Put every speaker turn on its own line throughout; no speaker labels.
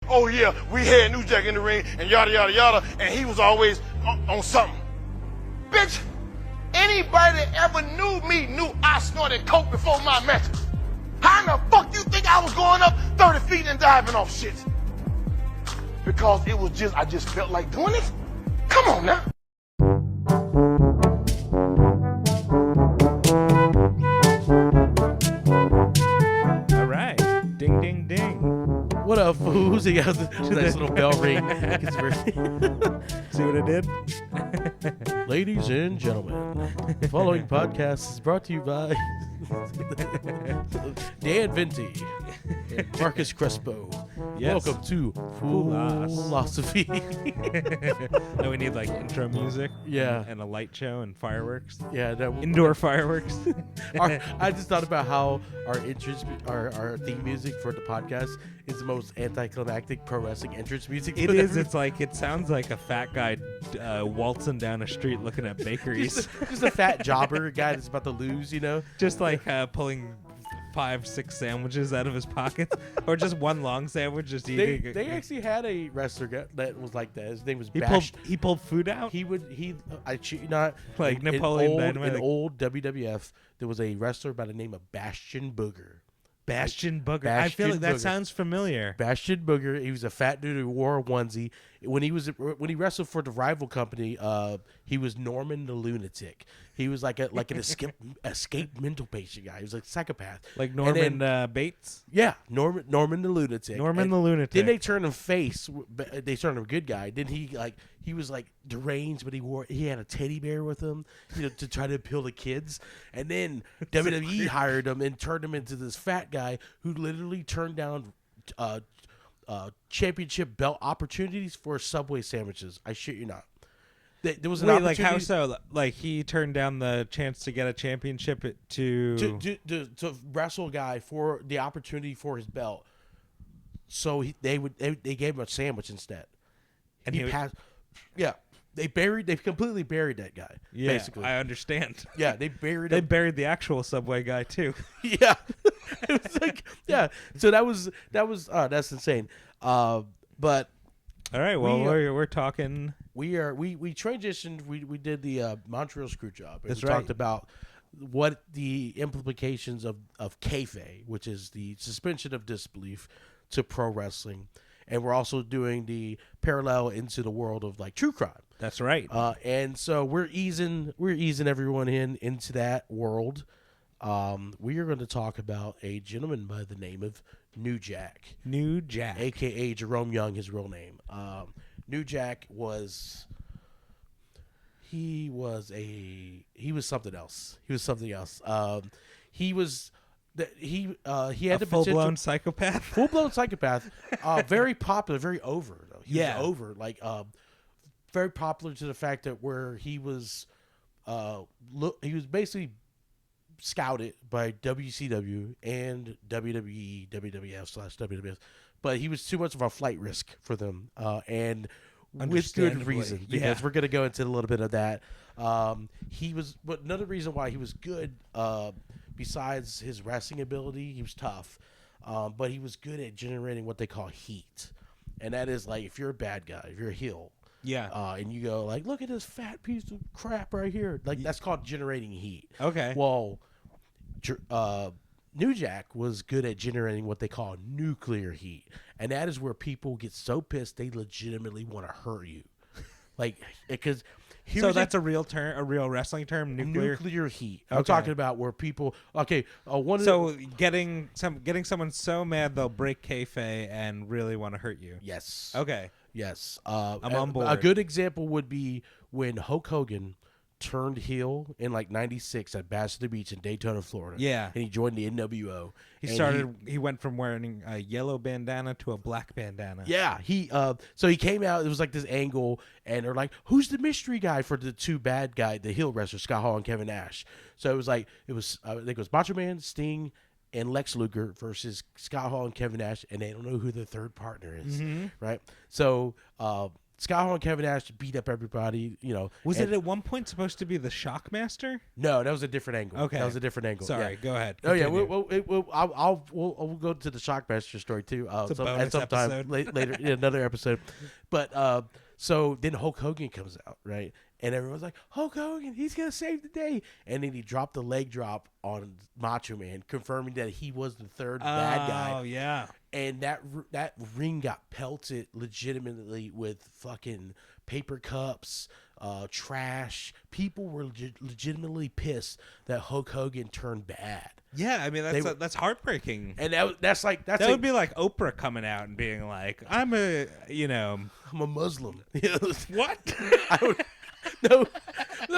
Oh yeah, we had New Jack in the ring and yada yada yada, and he was always on something. Bitch, anybody that ever knew me knew I snorted coke before my match. How in the fuck you think I was going up 30 feet and diving off shit? Because it was I just felt like doing it? Come on now.
All right. Ding, ding, ding.
What up, fools? He got this nice little bell ring.
See what I did?
Ladies and gentlemen, the following podcast is brought to you by Dan Venti and Marcus Crespo.
Yes.
Welcome to Foolosophy.
Now we need like intro music.
Yeah.
And a light show and fireworks.
Yeah.
Indoor fireworks.
I just thought about how our theme music for the podcast is the most anticlimactic pro wrestling entrance music.
It is. It's like, it sounds like a fat guy waltzing down a street looking at bakeries.
just a fat jobber guy that's about to lose, you know?
Just like pulling 5-6 sandwiches out of his pockets, or just one long sandwich, just eating.
They actually had a wrestler that was like that. His name was
He pulled food out.
I cheat you not,
like Napoleon Dynamite.
In old WWF, there was a wrestler by the name of Bastion Booger.
Bastion Booger. I feel like that sounds familiar.
Bastion Booger. He was a fat dude who wore a onesie. When he wrestled for the rival company, he was Norman the Lunatic. He was like an escaped mental patient guy. He was like a psychopath.
Like Norman Bates?
Yeah, Norman the Lunatic.
Norman the Lunatic.
Then they turned him face. They turned him a good guy. Then he was like deranged, but he had a teddy bear with him, to try to appeal to kids. And then WWE hired him and turned him into this fat guy who literally turned down championship belt opportunities for Subway sandwiches. I shit you not. There was an opportunity.
Like how so? Like he turned down the chance to get a championship to
wrestle a guy for the opportunity for his belt. So they gave him a sandwich instead, and he passed. Yeah, they completely buried that guy.
Yeah,
basically.
I understand.
Yeah, they buried.
They buried the actual Subway guy too.
Yeah, it was like So that's insane. But.
All right, well, we're talking.
We transitioned. We did the Montreal Screwjob.
That's
we
right.
Talked about what the implications of kayfabe, which is the suspension of disbelief, to pro wrestling, and we're also doing the parallel into the world of like true crime.
That's right.
And so we're easing everyone into that world. We are going to talk about a gentleman by the name of New Jack.
New Jack.
A.K.A. Jerome Young, his real name. New Jack was something else. He had
a full-blown psychopath.
Full-blown psychopath. Very popular, very over, though. He was over. Like, very popular to the fact that where he was basically scouted by WCW and WWE, WWF/WWF, but he was too much of a flight risk for them, and with good reason, because we're going to go into a little bit of that. But another reason why he was good, besides his wrestling ability, he was tough, but he was good at generating what they call heat, and that is like if you're a bad guy, if you're a heel. Yeah. And you go like, look at this fat piece of crap right here. Like that's called generating heat.
Okay.
Well, New Jack was good at generating what they call nuclear heat, and that is where people get so pissed they legitimately want to hurt you, like because.
So that's a real term, a real wrestling term,
nuclear heat.
Okay.
I'm talking about where people. Okay.
Getting someone so mad they'll break kayfabe and really want to hurt you.
Yes.
Okay.
Yes.
I'm on board.
A good example would be when Hulk Hogan turned heel in like '96 at Bash at the Beach in Daytona, Florida.
Yeah.
And he joined the NWO.
He went from wearing a yellow bandana to a black bandana.
Yeah. So he came out, it was like this angle, and they're like, who's the mystery guy for the two bad guy, the heel wrestlers, Scott Hall and Kevin Nash? So it was I think it was Macho Man, Sting, and Lex Luger versus Scott Hall and Kevin Nash, and they don't know who the third partner is, right? So Scott Hall and Kevin Nash beat up everybody.
Was it at one point supposed to be the Shockmaster?
No, that was a different angle.
Okay,
that was a different angle.
Sorry, go ahead.
Oh yeah,
Continue.
we'll go to the Shockmaster story too.
It's a bonus episode.
later, in another episode. But so then Hulk Hogan comes out, right? And everyone's like, Hulk Hogan, he's gonna save the day. And then he dropped the leg drop on Macho Man, confirming that he was the third bad guy.
Oh yeah.
And that ring got pelted legitimately with fucking paper cups, trash. People were legitimately pissed that Hulk Hogan turned bad.
Yeah, I mean that's heartbreaking.
And that
would be like Oprah coming out and being like, I'm a
Muslim.
What?
No,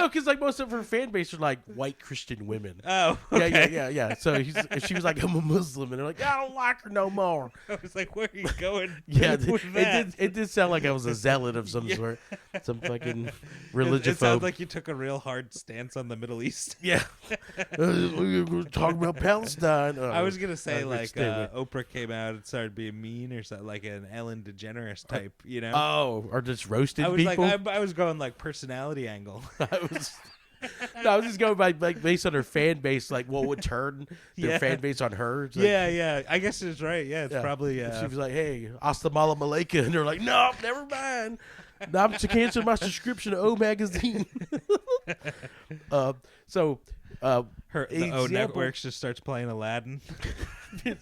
because like most of her fan base are like white Christian women.
Oh, okay.
Yeah. So she was like, I'm a Muslim, and they're like, I don't like her no more.
I was like, where are you going?
Yeah,
with that?
it did sound like I was a zealot of some sort, some fucking religious.
It sounds like you took a real hard stance on the Middle East.
Yeah, we were talking about Palestine.
I was gonna say Oprah came out and started being mean or something, like an Ellen DeGeneres type,
Oh, or just roasted people.
I was going like personality angle.
I was just going by like based on her fan base, like what would turn their fan base on her. It's like,
yeah. I guess it's right. Yeah, it's probably.
She was like, "Hey, Astamala Malika," and they're like, "No, never mind. I'm to cancel my subscription to O Magazine."
The O Networks just starts playing Aladdin.
Okay, I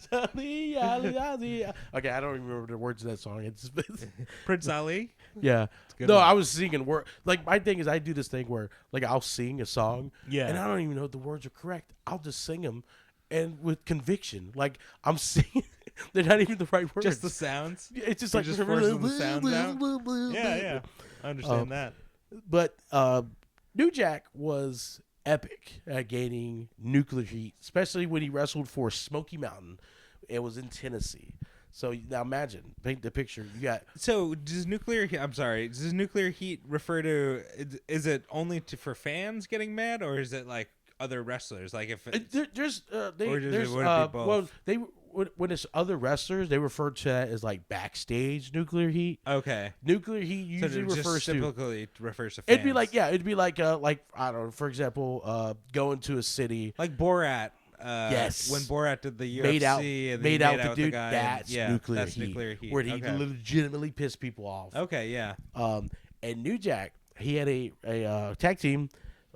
don't even remember the words of that song. It's
Prince Ali.
Yeah.
Good
No,
one.
I was singing word. Like my thing is, I do this thing where like I'll sing a song, and I don't even know if the words are correct. I'll just sing them, and with conviction, like I'm singing. They're not even the right words.
Just the sounds.
It's just
You're
like
just forcing the sounds out. Yeah. I understand that.
But New Jack was epic at gaining nuclear heat, especially when he wrestled for Smoky Mountain. It was in Tennessee. So now imagine, paint the picture. You got
So does nuclear heat refer to? Is it only for fans getting mad, or is it like other wrestlers? Like if
when it's other wrestlers, they refer to that as like backstage nuclear heat.
Okay,
nuclear heat usually
typically refers to fans.
It'd be like I don't know, for example, going to a city
like Borat.
Yes,
when Borat did the UFC
made out the dude,
the guy,
that's nuclear heat, where he legitimately pissed people off.
Okay, yeah.
And New Jack, he had a tag team,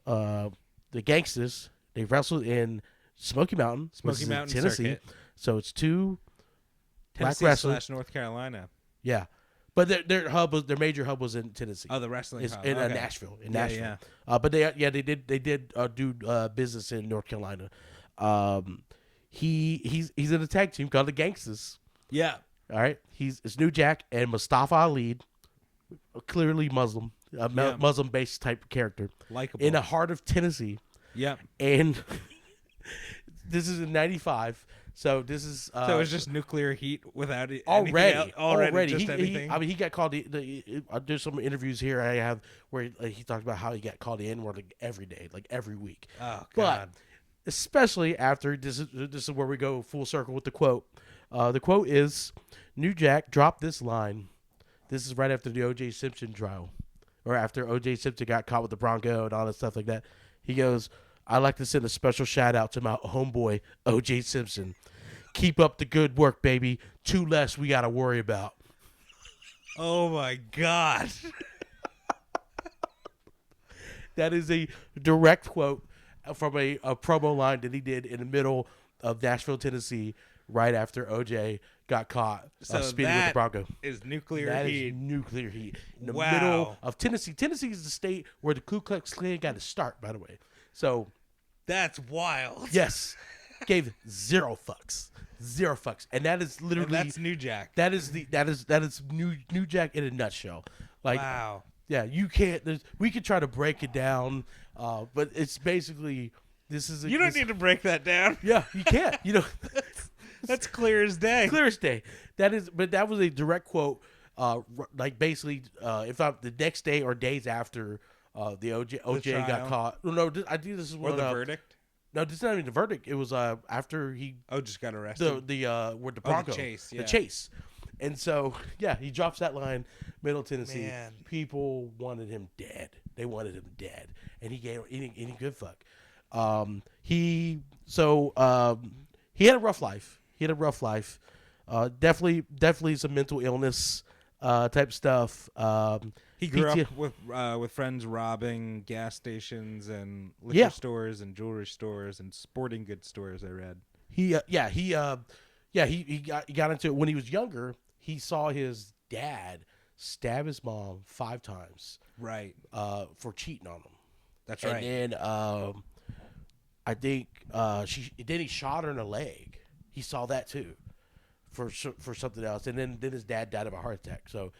the Gangsters. They wrestled in Smoky Mountain, Tennessee.
Circuit.
So it's two black
Tennessee
wrestlers.
/ North Carolina.
Yeah, but their major hub was in Tennessee.
Oh, the wrestling hub.
In
Okay.
Nashville.
Yeah.
But they did do business in North Carolina. He's in a tag team called the Gangsters.
Yeah.
All right. It's New Jack and Mustafa Ali, clearly Muslim, Muslim-based type character,
Likeable.
in the heart of Tennessee.
Yep.
And this is in '95. So this is
so it's just nuclear heat without
already.
Just anything.
He got called. There's some interviews here I have where he talked about how he got called in like every day, like every week.
Oh God.
But especially after this is where we go full circle with the quote. The quote is, New Jack dropped this line. This is right after the OJ Simpson trial, or after OJ Simpson got caught with the Bronco and all that stuff like that. He goes, I'd like to send a special shout out to my homeboy, OJ Simpson. Keep up the good work, baby. 2 less we got to worry about.
Oh, my God.
That is a direct quote from a promo line that he did in the middle of Nashville, Tennessee, right after OJ got caught speeding with the Bronco.
Is nuclear heat.
Is nuclear heat. In the middle of Tennessee. Tennessee is the state where the Ku Klux Klan got to start, by the way. So
that's wild.
Yes. Gave zero fucks. Zero fucks. And that is literally
and that's New Jack.
That is New Jack in a nutshell. Like
wow.
Yeah, you can't we could try to break it down, but it's basically
you don't need to break that down.
Yeah, you can't.
That's clear as day.
Clear as day. But that was a direct quote. Like basically, if the next day or days after the OJ got caught. No, I think this is
or the verdict.
No, this is not even the verdict. It was after he
just got arrested.
With the Bronco,
the chase,
chase, and so yeah, he drops that line, Middle Tennessee.
Man.
People wanted him dead. They wanted him dead, and he gave any good fuck. He had a rough life. Definitely some mental illness type stuff.
He grew up with friends robbing gas stations and liquor stores and jewelry stores and sporting goods stores. I read.
He got into it when he was younger. He saw his dad stab his mom 5 times.
Right.
For cheating on him.
That's right.
And then I think he shot her in the leg. He saw that too, for something else. And then his dad died of a heart attack. So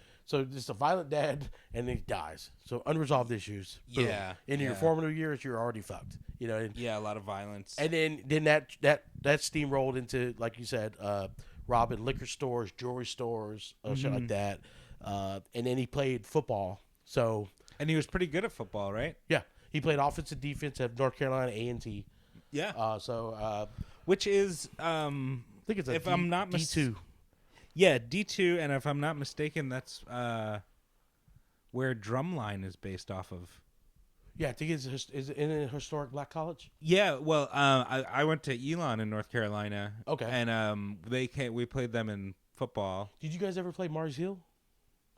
just a violent dad, and then he dies. So unresolved issues. Boom.
Yeah.
In your formative years, you're already fucked. You know. And,
a lot of violence.
And then that steamrolled into, like you said, robbing liquor stores, jewelry stores, shit like that. And then he played football.
And he was pretty good at football, right?
Yeah, he played offensive defense at North Carolina A&T.
Yeah.
Which
is
I think it's
I'm not
D2.
Yeah, D2, and if I'm not mistaken, that's where Drumline is based off of.
Yeah, I think is it in a historic black college?
Yeah, well, I went to Elon in North Carolina.
Okay.
And we played them in football.
Did you guys ever play Mars Hill?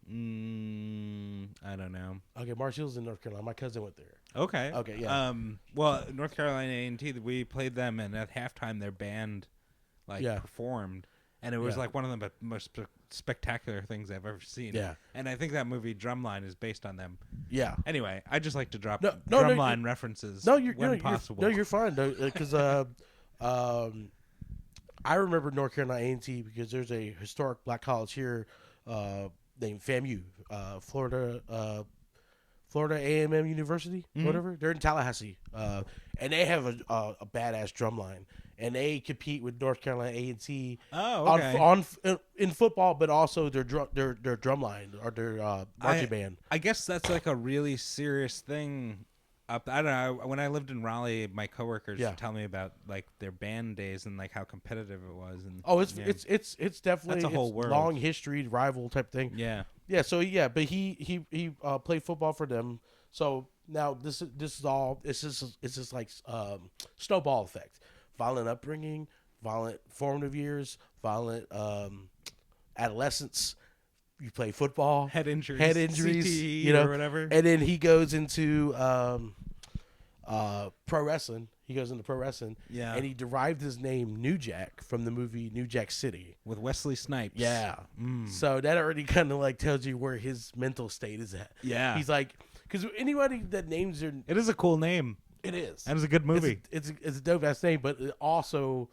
I don't know.
Okay, Mars Hill's in North Carolina. My cousin went there.
Okay.
Okay, yeah.
Well, North Carolina A&T, we played them, and at halftime, their band performed. And it was like one of the most spectacular things I've ever seen.
Yeah.
And I think that movie Drumline is based on them.
Yeah.
Anyway, I just like to drop
Drumline
references
when
possible.
You're fine. Because I remember North Carolina A&T because there's a historic black college here named FAMU, Florida A&M University, whatever. They're in Tallahassee. And they have a badass drumline. And they compete with North Carolina A&T in football, but also their drum line or their marching band.
I guess that's like a really serious thing. I don't know. When I lived in Raleigh, my coworkers would tell me about like their band days and like how competitive it was. And
it's definitely
that's a whole world.
Long history, rival type thing.
Yeah.
Yeah. So but he played football for them. So now this is just like snowball effect. Violent upbringing, violent formative years, violent adolescence. You play football,
head injuries,
CTE,
or whatever,
and then he goes into pro wrestling.
Yeah,
and he derived his name New Jack from the movie New Jack City
with Wesley Snipes.
Yeah, so that already kind of like tells you where his mental state is at.
Yeah,
he's like, because anybody that names their,
it is a cool name.
It is.
And it's a good movie.
It's a dope ass name, but it also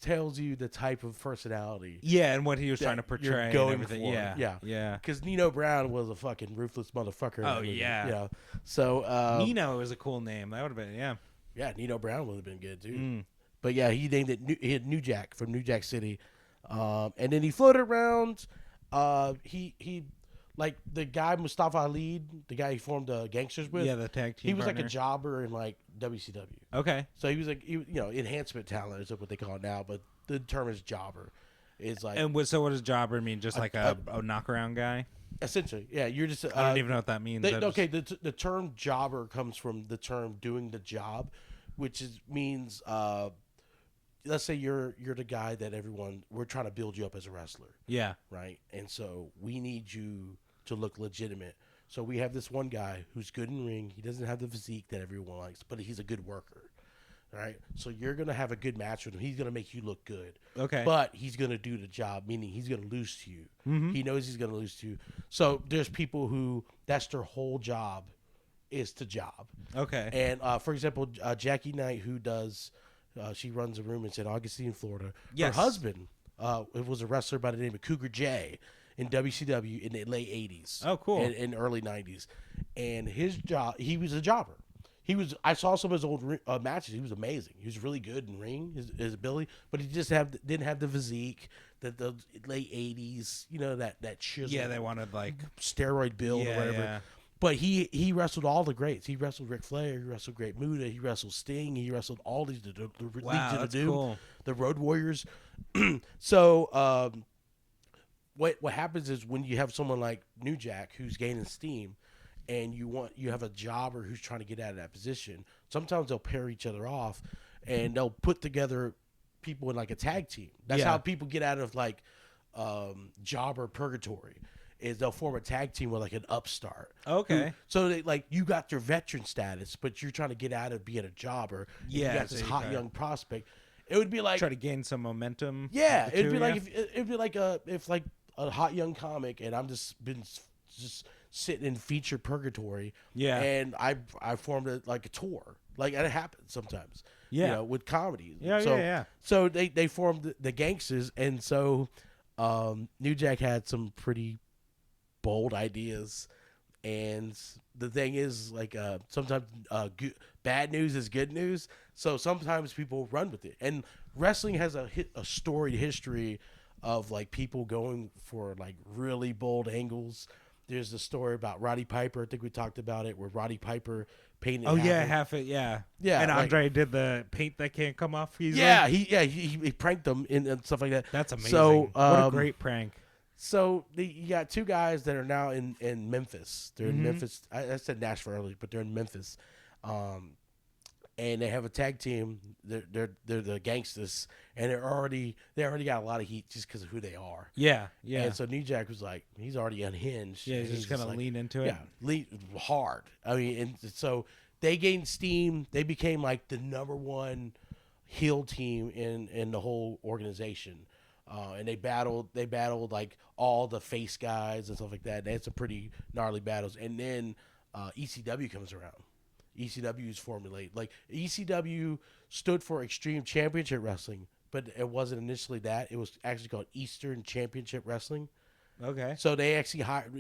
tells you the type of personality.
Yeah, and what he was trying to portray
going
and everything.
For.
Yeah.
Because Nino Brown was a fucking ruthless motherfucker.
Oh yeah.
Yeah. So
Nino is a cool name. That would have been
Yeah, Nino Brown would have been good too. But yeah, he named it. He had New Jack from New Jack City, and then he floated around. He. Like the guy Mustafa Ali, the guy he formed Gangsters with.
Yeah, the tag team.
He was
partner.
like a jobber in like WCW.
Okay.
So he was like, enhancement talent is what they call it now, but the term is jobber. Is like.
And so what does jobber mean? Just like a knockaround guy?
Essentially, yeah. You're just.
I don't even know what that means.
The term jobber comes from the term doing the job, which means. Let's say you're the guy that we're trying to build you up as a wrestler.
Yeah.
Right. And so we need you to look legitimate. So we have this one guy who's good in ring. He doesn't have the physique that everyone likes, but he's a good worker. All right. So you're going to have a good match with him. He's going to make you look good.
Okay.
But he's going to do the job, meaning he's going to lose to you.
Mm-hmm.
He knows he's going to lose to you. So there's people who that's their whole job is to job.
Okay.
And for example, Jackie Knight, who does, she runs a room in St. Augustine, Florida.
Yes.
Her husband was a wrestler by the name of Cougar J in WCW in the late 80s.
Oh, cool.
And early 90s. And his job, he was a jobber. I saw some of his old matches. He was amazing. He was really good in ring, his ability, but he just didn't have the physique that the late 80s, that chisel.
Yeah, they wanted like
steroid build or whatever.
Yeah.
But he wrestled all the greats. He wrestled Ric Flair. He wrestled Great Muta. He wrestled Sting. He wrestled all these the Legion of Doom,
cool.
the Road Warriors. So what happens is when you have someone like New Jack who's gaining steam, and you have a jobber who's trying to get out of that position, sometimes they'll pair each other off, and they'll put together people in like a tag team. That's how people get out of like jobber purgatory. Is they'll form a tag team with like an upstart.
Okay.
So they, like you got your veteran status, but you're trying to get out of being a jobber.
Yeah.
You got this hot young prospect. It would be like
try to gain some momentum.
Yeah. It'd be like if a hot young comic and I'm just sitting in feature purgatory.
Yeah.
And I formed a tour. Like, and it happens sometimes.
Yeah.
You know, with comedy.
Yeah.
So they formed the Gangsters, and so New Jack had some pretty bold ideas, and the thing is, like, sometimes bad news is good news. So sometimes people run with it, and wrestling has a storied history of like people going for like really bold angles. There's the story about Roddy Piper. I think we talked about it, where Roddy Piper painted.
Oh yeah, half it. Yeah. And Andre did the paint that can't come off easily.
Yeah, he pranked them and stuff like that.
That's amazing.
So
what a great prank.
So you got two guys that are now in Memphis. They're in Memphis. I said Nashville earlier, but they're in Memphis. And they have a tag team. They're the Gangsters, and they already got a lot of heat just because of who they are.
Yeah.
And so New Jack was like, he's already unhinged.
Yeah, he's just gonna lean into it.
Yeah, lean hard. I mean, and so they gained steam. They became like the number one heel team in the whole organization. And they battled like all the face guys and stuff like that. They had some pretty gnarly battles. And then ECW comes around. ECW is formulated. Like, ECW stood for Extreme Championship Wrestling, but it wasn't initially that. It was actually called Eastern Championship Wrestling.
Okay.
So they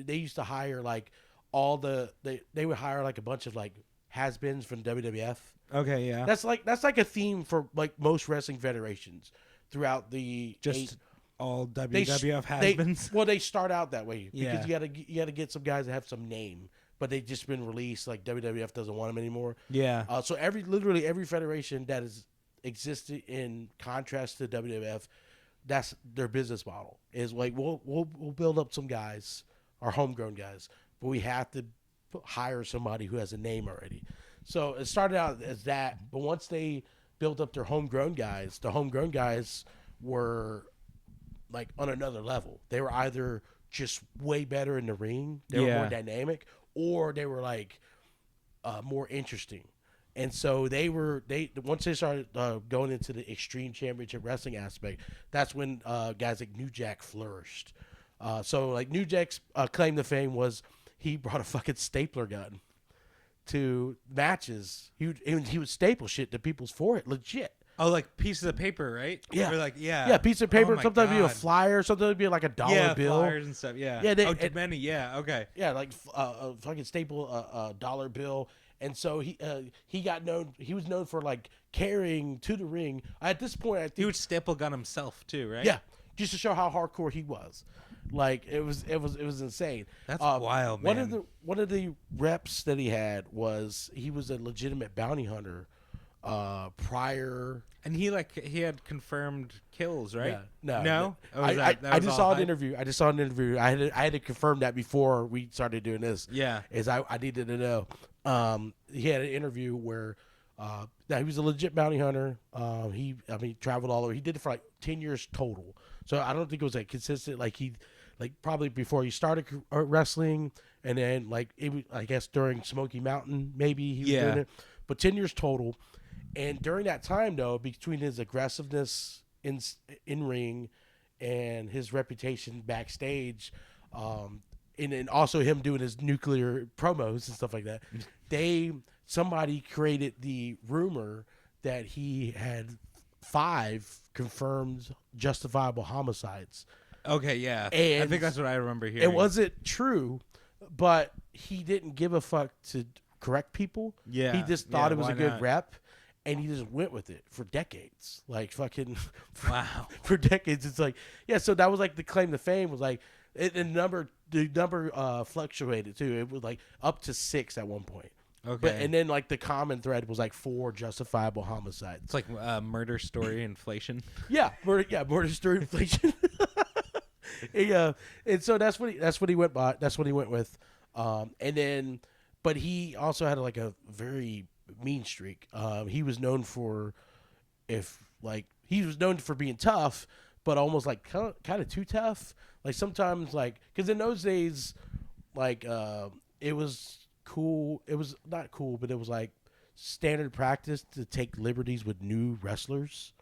used to hire like they would hire like a bunch of like has-beens from WWF.
Okay, yeah.
That's like a theme for like most wrestling federations throughout the
all WWF has-beens.
Well, they start out that way because
Yeah.
you gotta get some guys that have some name, but they've just been released. Like WWF doesn't want them anymore.
Yeah.
So literally every federation that has existed in contrast to WWF, that's their business model. Is like we'll build up some guys, our homegrown guys, but we have to hire somebody who has a name already. So it started out as that, but once they built up their homegrown guys, the homegrown guys were like on another level. They were either just way better in the ring, they were more dynamic, or they were like more interesting. And so once they started going into the Extreme Championship Wrestling aspect, that's when guys like New Jack flourished. So like New Jack's claim to fame was he brought a fucking stapler gun to matches. He would staple shit to people's forehead, legit.
Oh, like pieces of paper, right?
Yeah.
Or like,
Yeah, piece of paper.
Oh my
Sometimes it'd be a
God.
flyer. Sometimes it'd be like a dollar bill.
flyers and stuff. Yeah.
Yeah,
many. Yeah. Okay.
Yeah, like a fucking staple a dollar bill. And so he got known. He was known for like carrying to the ring. At this point, I think
He would staple gun himself too, right?
yeah, just to show how hardcore he was. Like it was insane.
That's wild, man.
One of the reps that he had was he was a legitimate bounty hunter prior.
And he had confirmed kills, right?
No.
Oh,
I just saw an interview. I had to confirm that before we started doing this.
Yeah.
I needed to know. He had an interview where he was a legit bounty hunter. He traveled all over. He did it for like 10 years total. So I don't think it was like consistent. Like probably before he started wrestling, and then I guess during Smoky Mountain maybe he was doing it. But 10 years total. And during that time, though, between his aggressiveness in ring and his reputation backstage, and also him doing his nuclear promos and stuff like that, somebody created the rumor that he had 5 confirmed justifiable homicides.
Okay, yeah.
And
I think that's what I remember hearing.
It wasn't true, but he didn't give a fuck to correct people.
Yeah.
He just thought it was a good
not?
rep, and he just went with it for decades. Like fucking
Wow.
for decades. It's like, yeah, so that was like the claim to fame was like, and the the number fluctuated too. It was like up to 6 at one point.
Okay.
And then like the common thread was like 4 justifiable homicides.
It's like murder story inflation.
Murder story inflation. And so that's what he went by. That's what he went with. And then, but he also had like a very mean streak. He was known for being tough, but almost like kind of too tough. Like sometimes because in those days, it was cool. It was not cool, but it was like standard practice to take liberties with new wrestlers.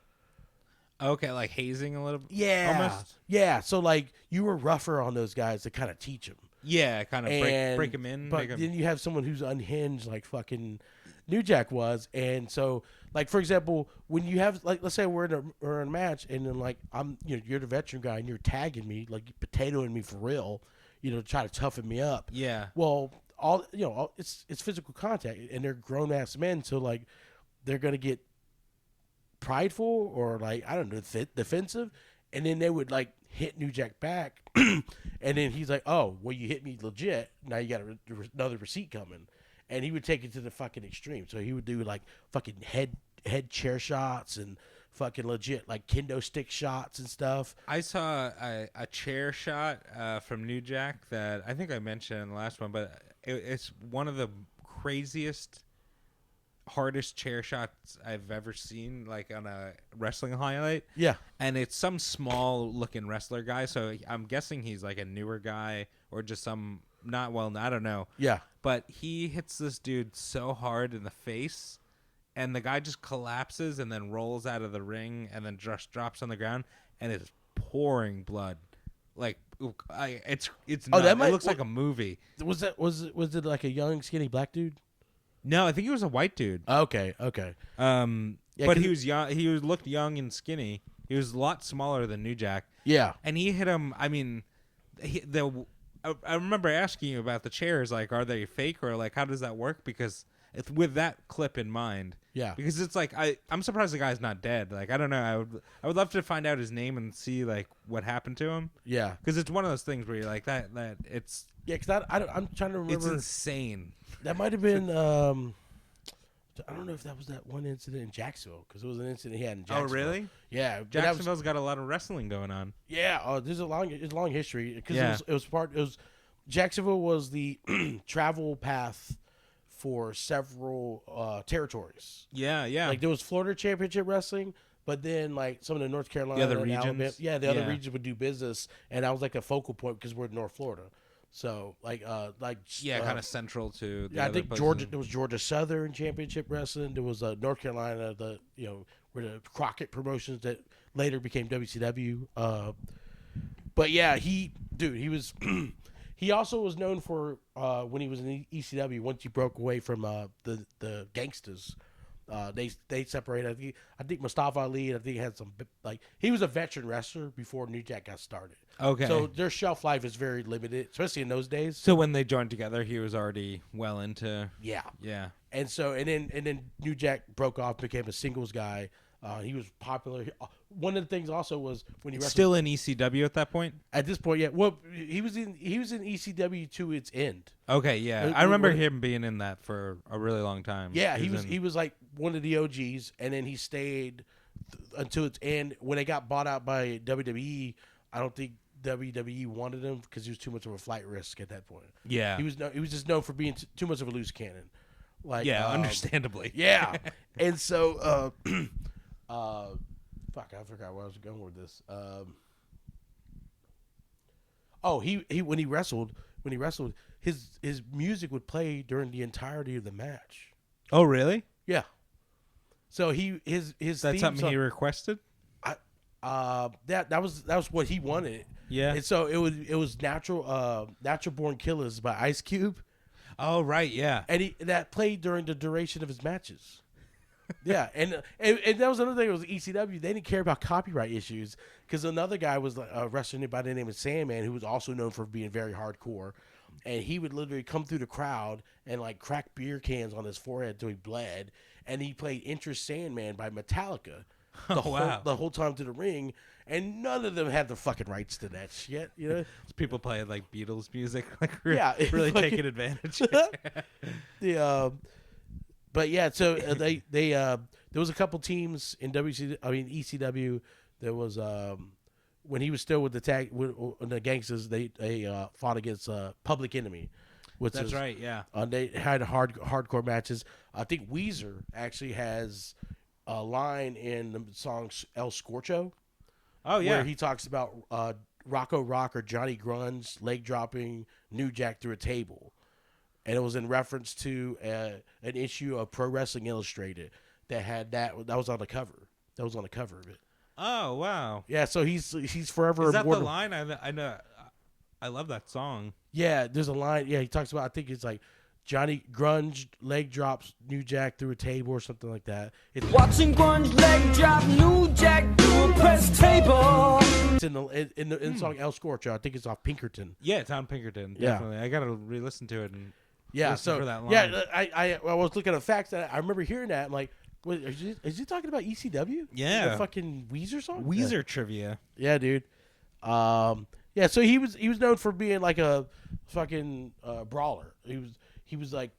Okay, like hazing a little bit?
Yeah.
Almost?
Yeah, so you were rougher on those guys to kind of teach them.
Yeah, kind of break them in.
But then you have someone who's unhinged like fucking New Jack was. And so, for example, when you have, let's say we're in a match and then you're the veteran guy and you're tagging me, potatoing me for real, to try to toughen me up.
Yeah.
Well, it's physical contact and they're grown ass men. So they're going to get prideful or I don't know, defensive, and then they would hit New Jack back, and then he's like, "Oh, well, you hit me legit. Now you got another receipt coming," and he would take it to the fucking extreme. So he would do fucking head chair shots and fucking legit kendo stick shots and stuff.
I saw a chair shot from New Jack that I think I mentioned in the last one, but it's one of the craziest, hardest chair shots I've ever seen, on a wrestling highlight.
Yeah.
And it's some small looking wrestler guy, so I'm guessing he's a newer guy or just some I don't know.
Yeah.
But he hits this dude so hard in the face, and the guy just collapses and then rolls out of the ring and then just drops on the ground, and it's pouring blood. It's nuts. It looks like a movie.
Was it like a young skinny black dude?
No, I think he was a white dude.
Okay.
But he was young. He looked young and skinny. He was a lot smaller than New Jack.
Yeah.
And he hit him. I mean, I remember asking you about the chairs. Are they fake or how does that work? Because with that clip in mind.
Yeah.
Because it's I'm surprised the guy's not dead. I don't know. I would love to find out his name and see what happened to him.
Yeah.
Because it's one of those things where you're that it's.
Yeah, because I'm trying to remember.
It's insane.
That might have been. I don't know if that was that one incident in Jacksonville, because it was an incident he had in Jacksonville.
Oh, really?
Yeah,
Jacksonville's got a lot of wrestling going on.
Yeah, there's a long history because it was Jacksonville was the travel path for several territories.
Yeah.
There was Florida Championship Wrestling, but then some of the North Carolina,
the other
and
regions.
Alabama, the other regions would do business, and that was a focal point because we're in North Florida. So kind
of central to.
I think Georgia. There was Georgia Southern Championship Wrestling. There was North Carolina. Where the Crockett Promotions that later became WCW. But yeah, he was. He also was known for when he was in ECW. Once he broke away from the Gangsters, they separated. I think Mustafa Ali. I think he had some he was a veteran wrestler before New Jack got started.
Okay.
So their shelf life is very limited, especially in those days.
So when they joined together, he was already well into.
Yeah.
And
then New Jack broke off, became a singles guy. He was popular. One of the things also was when he wrestled,
still in ECW at that point.
At this point, yeah. Well, he was in ECW to its end.
Okay, yeah. I remember him being in that for a really long time.
Yeah, he was one of the OGs, and then he stayed until its end. When they got bought out by WWE, I don't think WWE wanted him because he was too much of a flight risk at that point.
Yeah,
he was just known for being too much of a loose cannon.
Understandably.
Yeah, and so fuck, I forgot where I was going with this. He when he wrestled, his music would play during the entirety of the match.
Oh, really?
Yeah. So his
that's something he requested.
That was what he wanted.
Yeah.
And so it was Natural Born Killers by Ice Cube.
Oh, right, yeah.
And that played during the duration of his matches. Yeah, and that was another thing. It was ECW. They didn't care about copyright issues because another guy was a wrestler by the name of Sandman, who was also known for being very hardcore, and he would literally come through the crowd and crack beer cans on his forehead until he bled. And he played "Enter Sandman" by Metallica the whole time to the ring. and none of them had the fucking rights to that shit. You know,
People playing like Beatles music, like
Yeah,
really
fucking-
taking advantage.
But yeah, so they there was a couple teams in ECW. There was when he was still with the Gangsters. They fought against Public Enemy, which
That's
is
right. Yeah.
they had hardcore matches. I think Weezer actually has a line in the song El Scorcho.
Oh yeah.
Where he talks about Rocco Rock or Johnny Grunge leg dropping New Jack through a table. And it was in reference to an issue of Pro Wrestling Illustrated that had that was on the cover. That was on the cover of it.
Oh wow.
Yeah, so he's forever
Is that the
immortal.
line? I know. I love that song.
Yeah, there's a line. Yeah, he talks about. I think it's like Johnny Grunge leg drops New Jack through a table or something like that. It's
Watching Grunge leg drop New Jack through a press table.
in the song El Scorcho. I think it's off Pinkerton.
Yeah, it's on Pinkerton.
Yeah.
Definitely. I gotta re-listen to it and
Yeah,
listen
so
for that line.
yeah, I was looking at facts that I remember hearing that. I'm like, wait, is he talking about ECW?
Yeah.
The fucking Weezer song.
Weezer trivia.
Yeah, dude. Yeah, so he was known for being like a fucking brawler. He was like,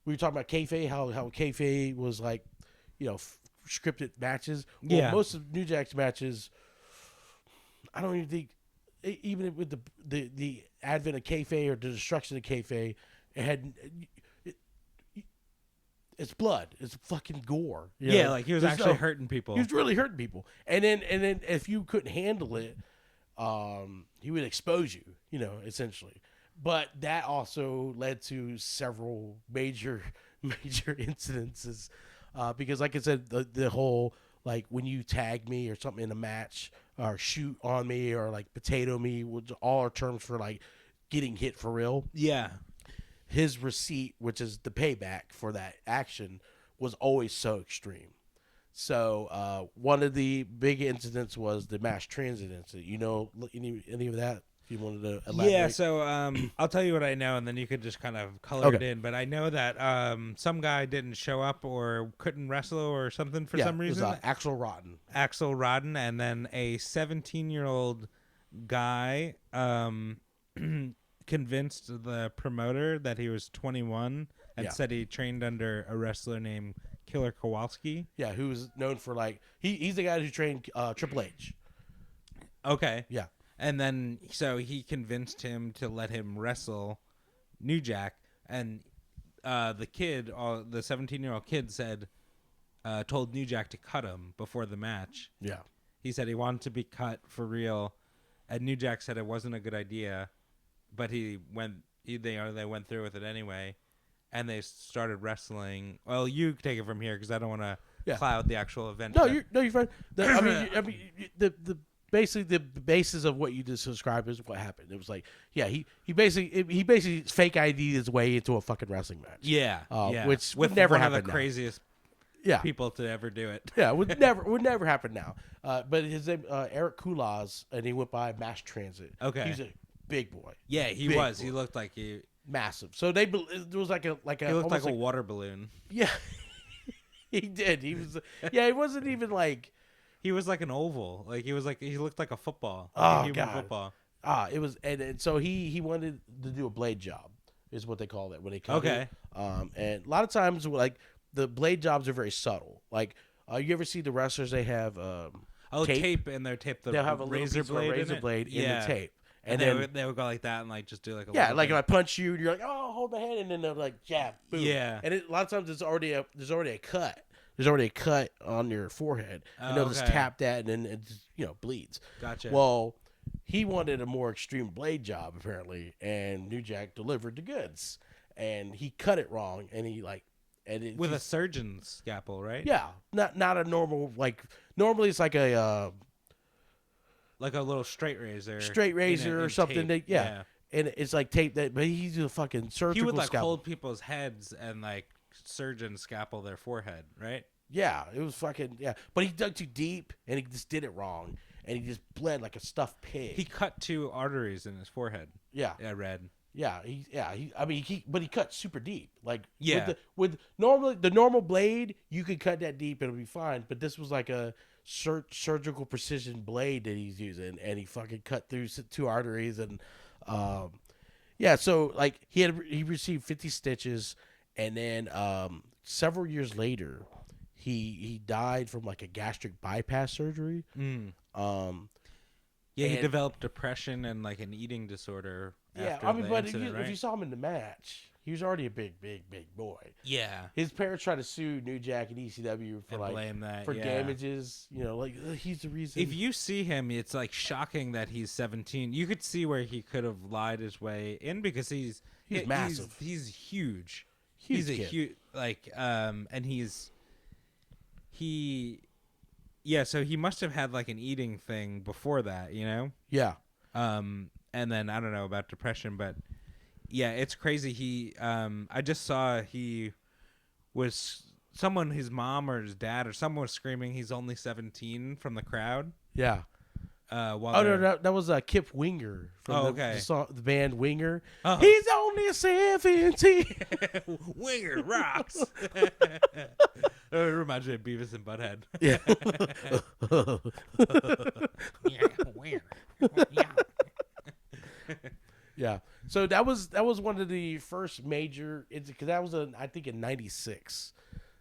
we were talking about kayfabe, how kayfabe was like, scripted matches. Well,
Yeah.
most of New Jack's matches, I don't even think, even with the advent of kayfabe or the destruction of kayfabe, it's blood. It's fucking gore.
Yeah, like he was
There's
actually hurting people.
He was really hurting people. And then if you couldn't handle it, he would expose you, essentially. But that also led to several major incidences. Because like I said, the whole, like when you tag me or something in a match or shoot on me or like potato me, which all are terms for like getting hit for real.
Yeah.
His receipt, which is the payback for that action, was always so extreme. So one of the big incidents was the mass transit incident. Any of that? If you wanted to elaborate.
Yeah, so I'll tell you what I know, and then you could just kind of color it in. But I know that some guy didn't show up or couldn't wrestle or something for some reason.
It was Axel Rotten.
Axel Rodden, and then a 17-year-old guy convinced the promoter that he was 21 and said he trained under a wrestler named Killer Kowalski.
Yeah, who was known for he's the guy who trained Triple H.
Okay.
Yeah.
And then so he convinced him to let him wrestle New Jack, and the 17-year-old kid said told New Jack to cut him before the match.
Yeah.
He said he wanted to be cut for real, and New Jack said it wasn't a good idea, but they went through with it anyway, and they started wrestling. Well, you take it from here because I don't want to cloud the actual event.
No, you're fine. The basically the basis of what you just described is what happened. It was like, he basically fake ID'd his way into a fucking wrestling match.
Yeah,
which
with
would never
one
happen
of the
now.
craziest
Yeah,
people to ever do it.
yeah, would never happen now. But his name Eric Kulaz, and he went by Mass Transit.
Okay.
He's a big boy.
Yeah, he
Big
was.
boy.
He looked like he
Massive. So there was like a
he looked like
almost
a water balloon.
yeah. He did. He was. Yeah, he wasn't even like.
He was like an oval. He looked like a football.
Oh,
Like a human
God.
football.
It was, and so he wanted to do a blade job, is what they call it when they cut
Okay.
it. And a lot of times, like the blade jobs are very subtle. Like, you ever see the wrestlers? They have
tape in their tape.
They'll have a little
razor
piece of a
blade
razor
in it?
blade in
Yeah.
the tape,
And
then
they would go like that and like just do like a
yeah,
little
like
thing.
if I punch you, you're like, oh, hold my hand, and then they're like, jab, boom.
Yeah.
And a lot of times there's already a cut. There's already a cut on your forehead, and they'll just
okay.
tap that, and then it just, bleeds.
Gotcha.
Well, he wanted a more extreme blade job apparently, and New Jack delivered the goods, and he cut it wrong, and
with a surgeon's scalpel, right?
yeah, not a normal normally it's like a
Like a little straight razor.
or something.
Tape.
Yeah. And it's like tape that, but he's a fucking surgical
He would like
scalpel.
hold people's heads and like surgeon scalpel their forehead, right?
Yeah, it was fucking but he dug too deep, and he just did it wrong, and he just bled like a stuffed pig.
He cut 2 arteries in his forehead.
yeah.
I read.
Yeah, he cut super deep. Like
Yeah.
with normally the normal blade, you could cut that deep and it'll be fine. But this was like a surgical precision blade that he's using, and he fucking cut through 2 arteries, and yeah. So like he received 50 stitches, and then several years later, he died from like a gastric bypass surgery.
Yeah, he developed depression and like an eating disorder.
Yeah,
after
I mean,
the
but
incident,
if you saw him in the match, he was already a big boy.
yeah,
His parents tried to sue New Jack and ECW for
and
like
blame that
for
yeah.
damages. You know, like he's the reason.
If you see him, it's like shocking that he's 17. You could see where he could have lied his way in because he's
massive.
He's huge.
Huge
He's a
kid.
huge and yeah. So he must have had like an eating thing before that, you know.
Yeah.
And then I don't know about depression, but yeah, it's crazy. He I just saw he was someone, his mom or his dad or someone was screaming he's only 17 from the crowd.
Yeah.
While
No, that was Kip Winger from the band Winger.
Oh.
He's only 17.
Winger rocks. It reminds me of Beavis and Butthead.
Yeah. Yeah. So that was one of the first major, because that was I think in 96.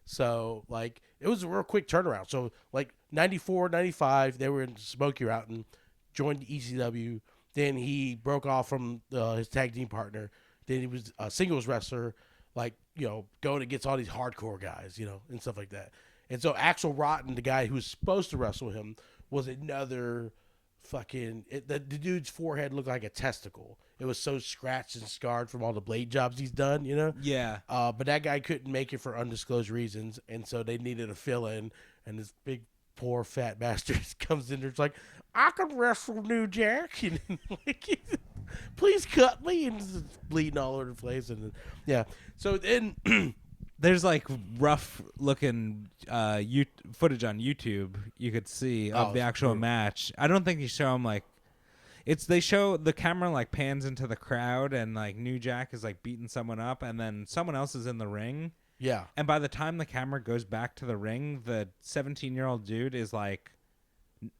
So like it was a real quick turnaround. So like 94, 95, they were in Smoky Mountain, joined the ECW. Then he broke off from his tag team partner. Then he was a singles wrestler, like, you know, going against all these hardcore guys, you know, and stuff like that. And so Axel Rotten, the guy who was supposed to wrestle him, was another fucking... the dude's forehead looked like a testicle. It was so scratched and scarred from all the blade jobs he's done, you know?
Yeah.
But that guy couldn't make it for undisclosed reasons, and so they needed a fill-in, and this big, poor, fat bastard comes in there. It's like, I can wrestle New Jack. And like, please cut me. And it's bleeding all over the place. And yeah. So then...
There's like rough looking footage on YouTube you could see of the actual match. I don't think you show them like they show the camera like pans into the crowd and like New Jack is like beating someone up and then someone else is in the ring.
Yeah.
And by the time the camera goes back to the ring, the 17-year-old dude is like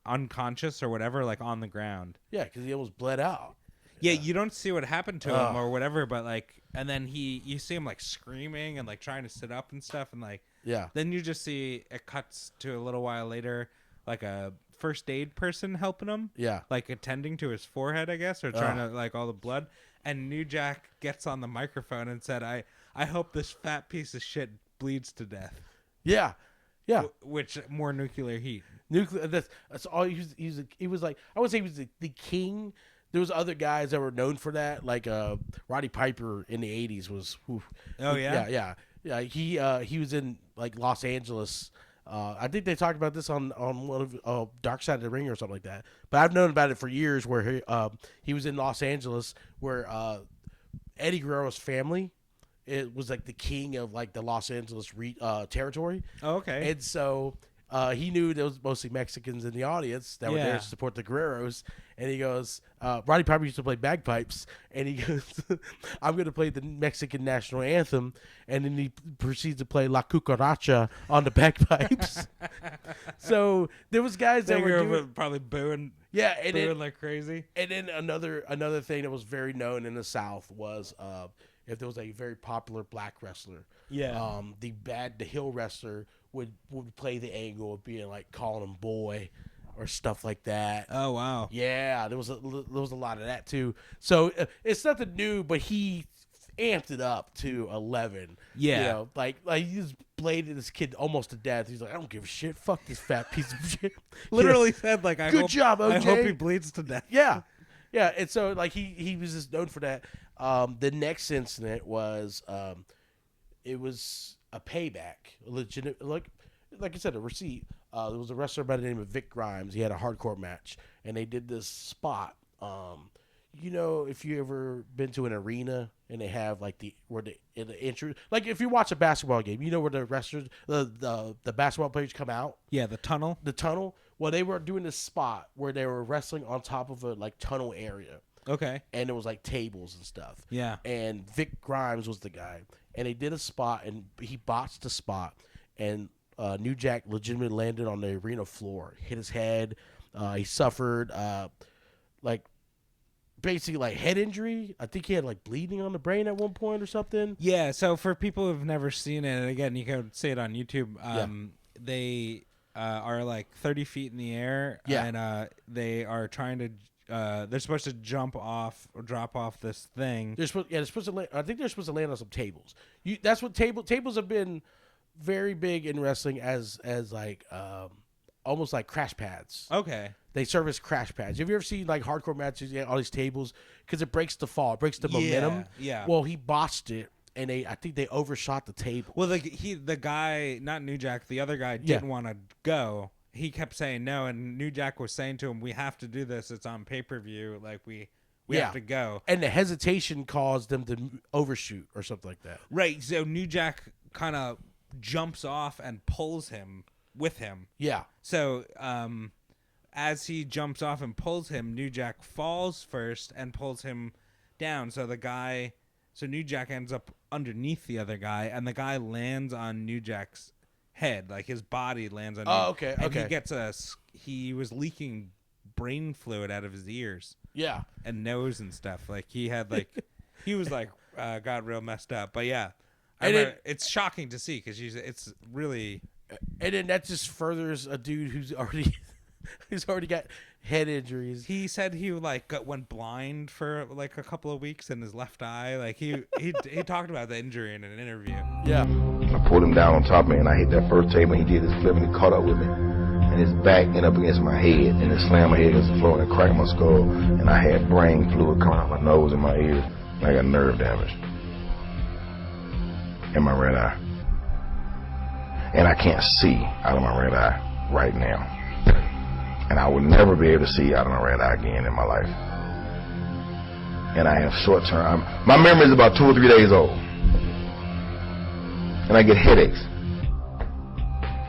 unconscious or whatever, like on the ground.
Yeah, because he almost bled out.
Yeah, you don't see what happened to him or whatever, but like, and then you see him like screaming and like trying to sit up and stuff, and like,
yeah.
Then you just see it cuts to a little while later, like a first aid person helping him,
yeah,
like attending to his forehead, I guess, or trying to like all the blood. And New Jack gets on the microphone and said, "I hope this fat piece of shit bleeds to death."
Yeah, yeah.
Which more nuclear heat?
Nuclear. That's all. He was like, I would say he was the king. There was other guys that were known for that, like Roddy Piper in the 80s was. Whew,
oh yeah,
yeah. He was in like Los Angeles. I think they talked about this on one of Dark Side of the Ring or something like that. But I've known about it for years. Where he was in Los Angeles, where Eddie Guerrero's family, it was like the king of like the Los Angeles territory.
Oh, okay.
And so he knew there was mostly Mexicans in the audience that were there to support the Guerreros. And he goes, Roddy Piper used to play bagpipes. And he goes, I'm going to play the Mexican national anthem. And then he proceeds to play La Cucaracha on the bagpipes. So there was guys that were
probably booing.
Yeah, and
booing like crazy.
And then another thing that was very known in the South was if there was a very popular black wrestler.
Yeah.
The heel wrestler would play the angle of being like calling him boy or stuff like that.
Oh wow.
Yeah, there was a lot of that too. So it's nothing new, but he amped it up to 11.
Yeah.
You know, like he just bladed this kid almost to death. He's like, I don't give a shit. Fuck this fat piece of shit.
Literally said like,
Good job, OJ.
I hope he bleeds to death.
Yeah. Yeah, and so like he was just known for that. The next incident was it was a payback, a legitimate, like I said, a receipt. There was a wrestler by the name of Vic Grimes. He had a hardcore match, and they did this spot. You know, if you ever been to an arena and they have like the entry, like if you watch a basketball game, you know where the wrestlers, the basketball players come out.
Yeah, the tunnel.
The tunnel. Well, they were doing this spot where they were wrestling on top of a like tunnel area.
Okay.
And it was like tables and stuff.
Yeah.
And Vic Grimes was the guy. And they did a spot, and he botched the spot. And New Jack legitimately landed on the arena floor, hit his head. He suffered like basically like head injury. I think he had like bleeding on the brain at one point or something.
Yeah, so for people who've never seen it, and again, you can see it on YouTube, they are like 30 feet in the air, and they are trying to, they're supposed to jump off or drop off this thing.
They're supposed to land, I think they're supposed to land on some tables. That's what tables have been very big in wrestling as like almost like crash pads.
Okay.
They serve as crash pads. Have you ever seen like hardcore matches? Yeah, all these tables because it breaks the fall, it breaks the momentum.
Yeah.
Well, he botched it, and I think they overshot the table.
Well, the guy, not New Jack, the other guy didn't want to go. He kept saying no, and New Jack was saying to him, "We have to do this. It's on pay-per-view. Like we have to go."
And the hesitation caused them to overshoot or something like that.
Right. So New Jack kind of jumps off and pulls him with him.
Yeah.
So as he jumps off and pulls him, New Jack falls first and pulls him down. So New Jack ends up underneath the other guy, and the guy lands on New Jack's head, like his body lands on.
Oh, okay,
and
okay.
He was leaking brain fluid out of his ears.
Yeah.
And nose and stuff. Like he had he was like got real messed up. But yeah, it's shocking to see because it's really.
And then that just furthers a dude who's already got head injuries.
He said he went blind for like a couple of weeks in his left eye. Like he talked about the injury in an interview.
Yeah.
I pulled him down on top of me, and I hit that first table, and he did his flip, and he caught up with me. And his back ended up against my head, and it slammed my head against the floor, and it cracked my skull. And I had brain fluid coming out my nose and my ears, and I got nerve damage in my red eye. And I can't see out of my red eye right now. And I will never be able to see out of my red eye again in my life. And I have short-term, my memory is about 2 or 3 days old. And I get headaches.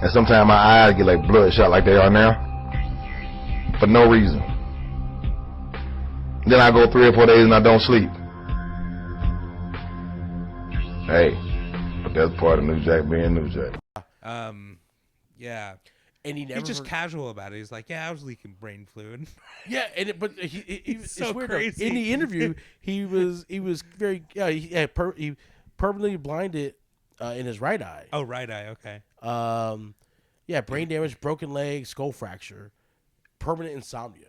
And sometimes my eyes get like bloodshot like they are now. For no reason. Then I go 3 or 4 days and I don't sleep. Hey, but that's part of New Jack being New Jack.
Yeah.
And
he's just casual about it. He's like, "Yeah, I was leaking brain fluid."
Yeah, but it's
so
weird.
crazy.
In the interview, he was very he permanently blinded in his right eye.
Oh, right eye. Okay.
Brain damage, broken leg, skull fracture, permanent insomnia.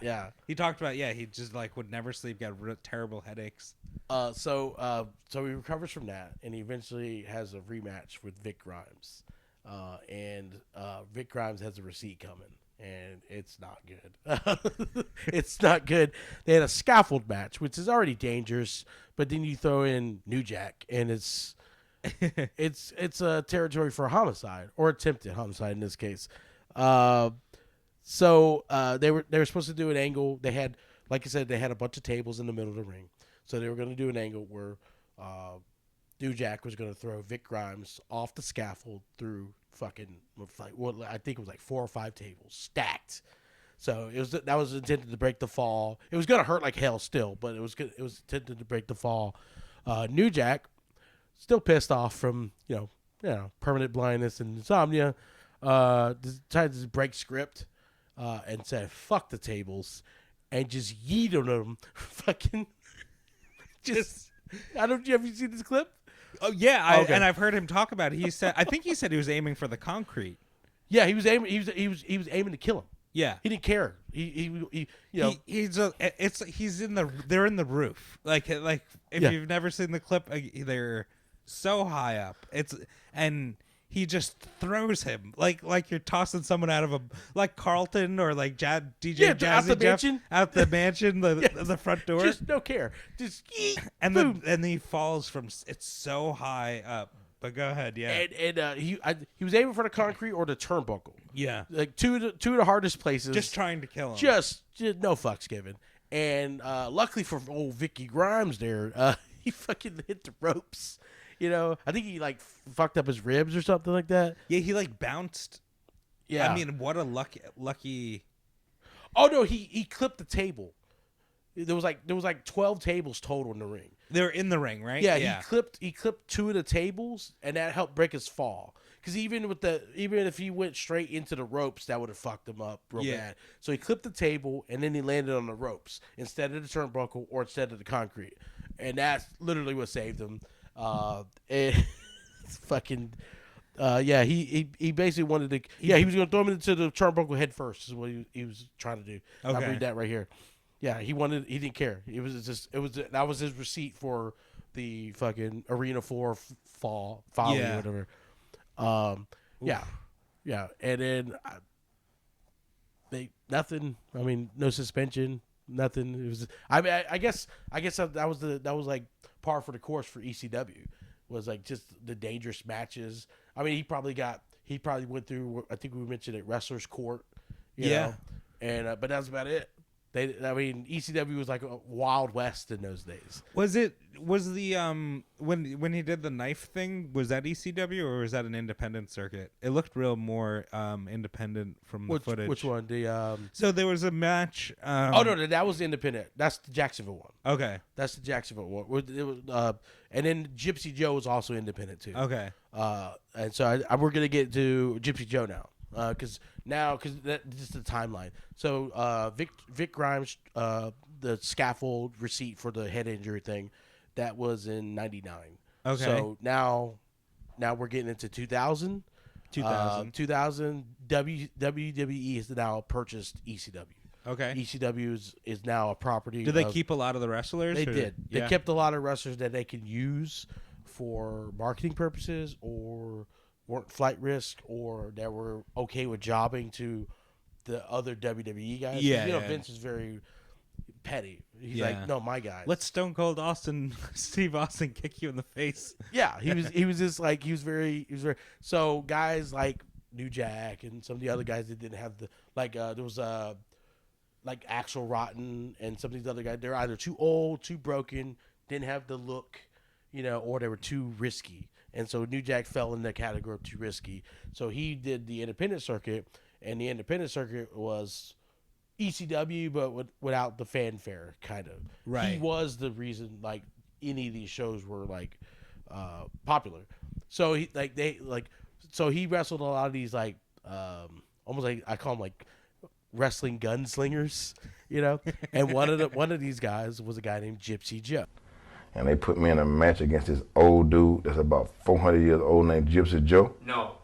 Yeah. He talked about he just would never sleep, got terrible headaches.
So he recovers from that, and he eventually has a rematch with Vic Grimes. And Vic Grimes has a receipt coming, and it's not good. It's not good. They had a scaffold match, which is already dangerous, but then you throw in New Jack, and it's a territory for homicide or attempted homicide in this case. So they were supposed to do an angle. They had, like I said, they had a bunch of tables in the middle of the ring, so they were going to do an angle where New Jack was going to throw Vic Grimes off the scaffold through I think it was like 4 or 5 tables stacked. So that was intended to break the fall. It was going to hurt like hell still, but it was intended to break the fall. New Jack, still pissed off from permanent blindness and insomnia, decided to break script and said fuck the tables and just yeeted them. Fucking just. Have you seen this clip?
Oh yeah,
Okay.
and I've heard him talk about it. I think he said he was aiming for the concrete.
Yeah, he was aiming. He was aiming to kill him.
Yeah,
he didn't care. They're
in the roof. Like if you've never seen the clip, they're so high up. And he just throws him like you're tossing someone out of like Carlton or like DJ Jazzy
out the
Jeff
mansion.
out the mansion, the front door.
Just no care. Just
and
boom.
and he falls from. It's so high up. But go ahead, yeah.
And he was aiming for the concrete or the turnbuckle.
Yeah,
like two of the hardest places.
Just trying to kill him.
Just no fucks given. And luckily for old Vicky Grimes, there he fucking hit the ropes. I think he fucked up his ribs or something like that.
Yeah, he bounced.
Yeah,
I mean, what a lucky.
Oh no, he clipped the table. There was like 12 tables total in the ring.
They were in the ring, right?
Yeah, he clipped 2 of the tables, and that helped break his fall. Because even if he went straight into the ropes, that would have fucked him up real bad. So he clipped the table, and then he landed on the ropes instead of the turnbuckle or instead of the concrete, and that's literally what saved him. And fucking. He basically wanted to. Yeah, he was going to throw him into the turnbuckle head first. Is what he was trying to do.
Okay.
I read that right here. Yeah, he didn't care. That was his receipt for the fucking Arena 4 fall or whatever. Yeah, and then nothing. I mean, no suspension, nothing. It was. I mean, I guess that was like par for the course for ECW. Was like just the dangerous matches. I mean, he probably went through. I think we mentioned it, Wrestler's Court. You know? And but that's about it. ECW was like a Wild West in those days.
Was the when he did the knife thing, was that ECW or was that an independent circuit? It looked real more independent from the footage.
Which one?
So there was a match.
No, that was independent. That's the Jacksonville one.
Okay.
That's the Jacksonville one. It was, and then Gypsy Joe was also independent too.
Okay.
And so we're gonna get to Gypsy Joe now. Because that's just the timeline. So Vic Grimes, the scaffold receipt for the head injury thing, that was in '99.
Okay.
So now we're getting into 2000. 2000 WWE has now purchased ECW.
Okay.
ECW is now a property.
Did they keep a lot of the wrestlers?
They did. They kept a lot of wrestlers that they can use for marketing purposes or weren't flight risk or that were okay with jobbing to the other WWE guys.
Yeah,
Vince is very petty. He's like, no, my guys.
Let Stone Cold Steve Austin kick you in the face.
Yeah, he was just like he was very so guys like New Jack and some of the other guys that didn't have the there was like Axel Rotten and some of these other guys. They're either too old, too broken, didn't have the look, or they were too risky. And so New Jack fell in the category of too risky. So he did the independent circuit, and the independent circuit was ECW, but without the fanfare, kind of.
Right.
He was the reason, any of these shows were, popular. So he wrestled a lot of these, almost like, I call them, wrestling gunslingers, And one of these guys was a guy named Gypsy Joe.
And they put me in a match against this old dude that's about 400 years old named Gypsy Joe.
No.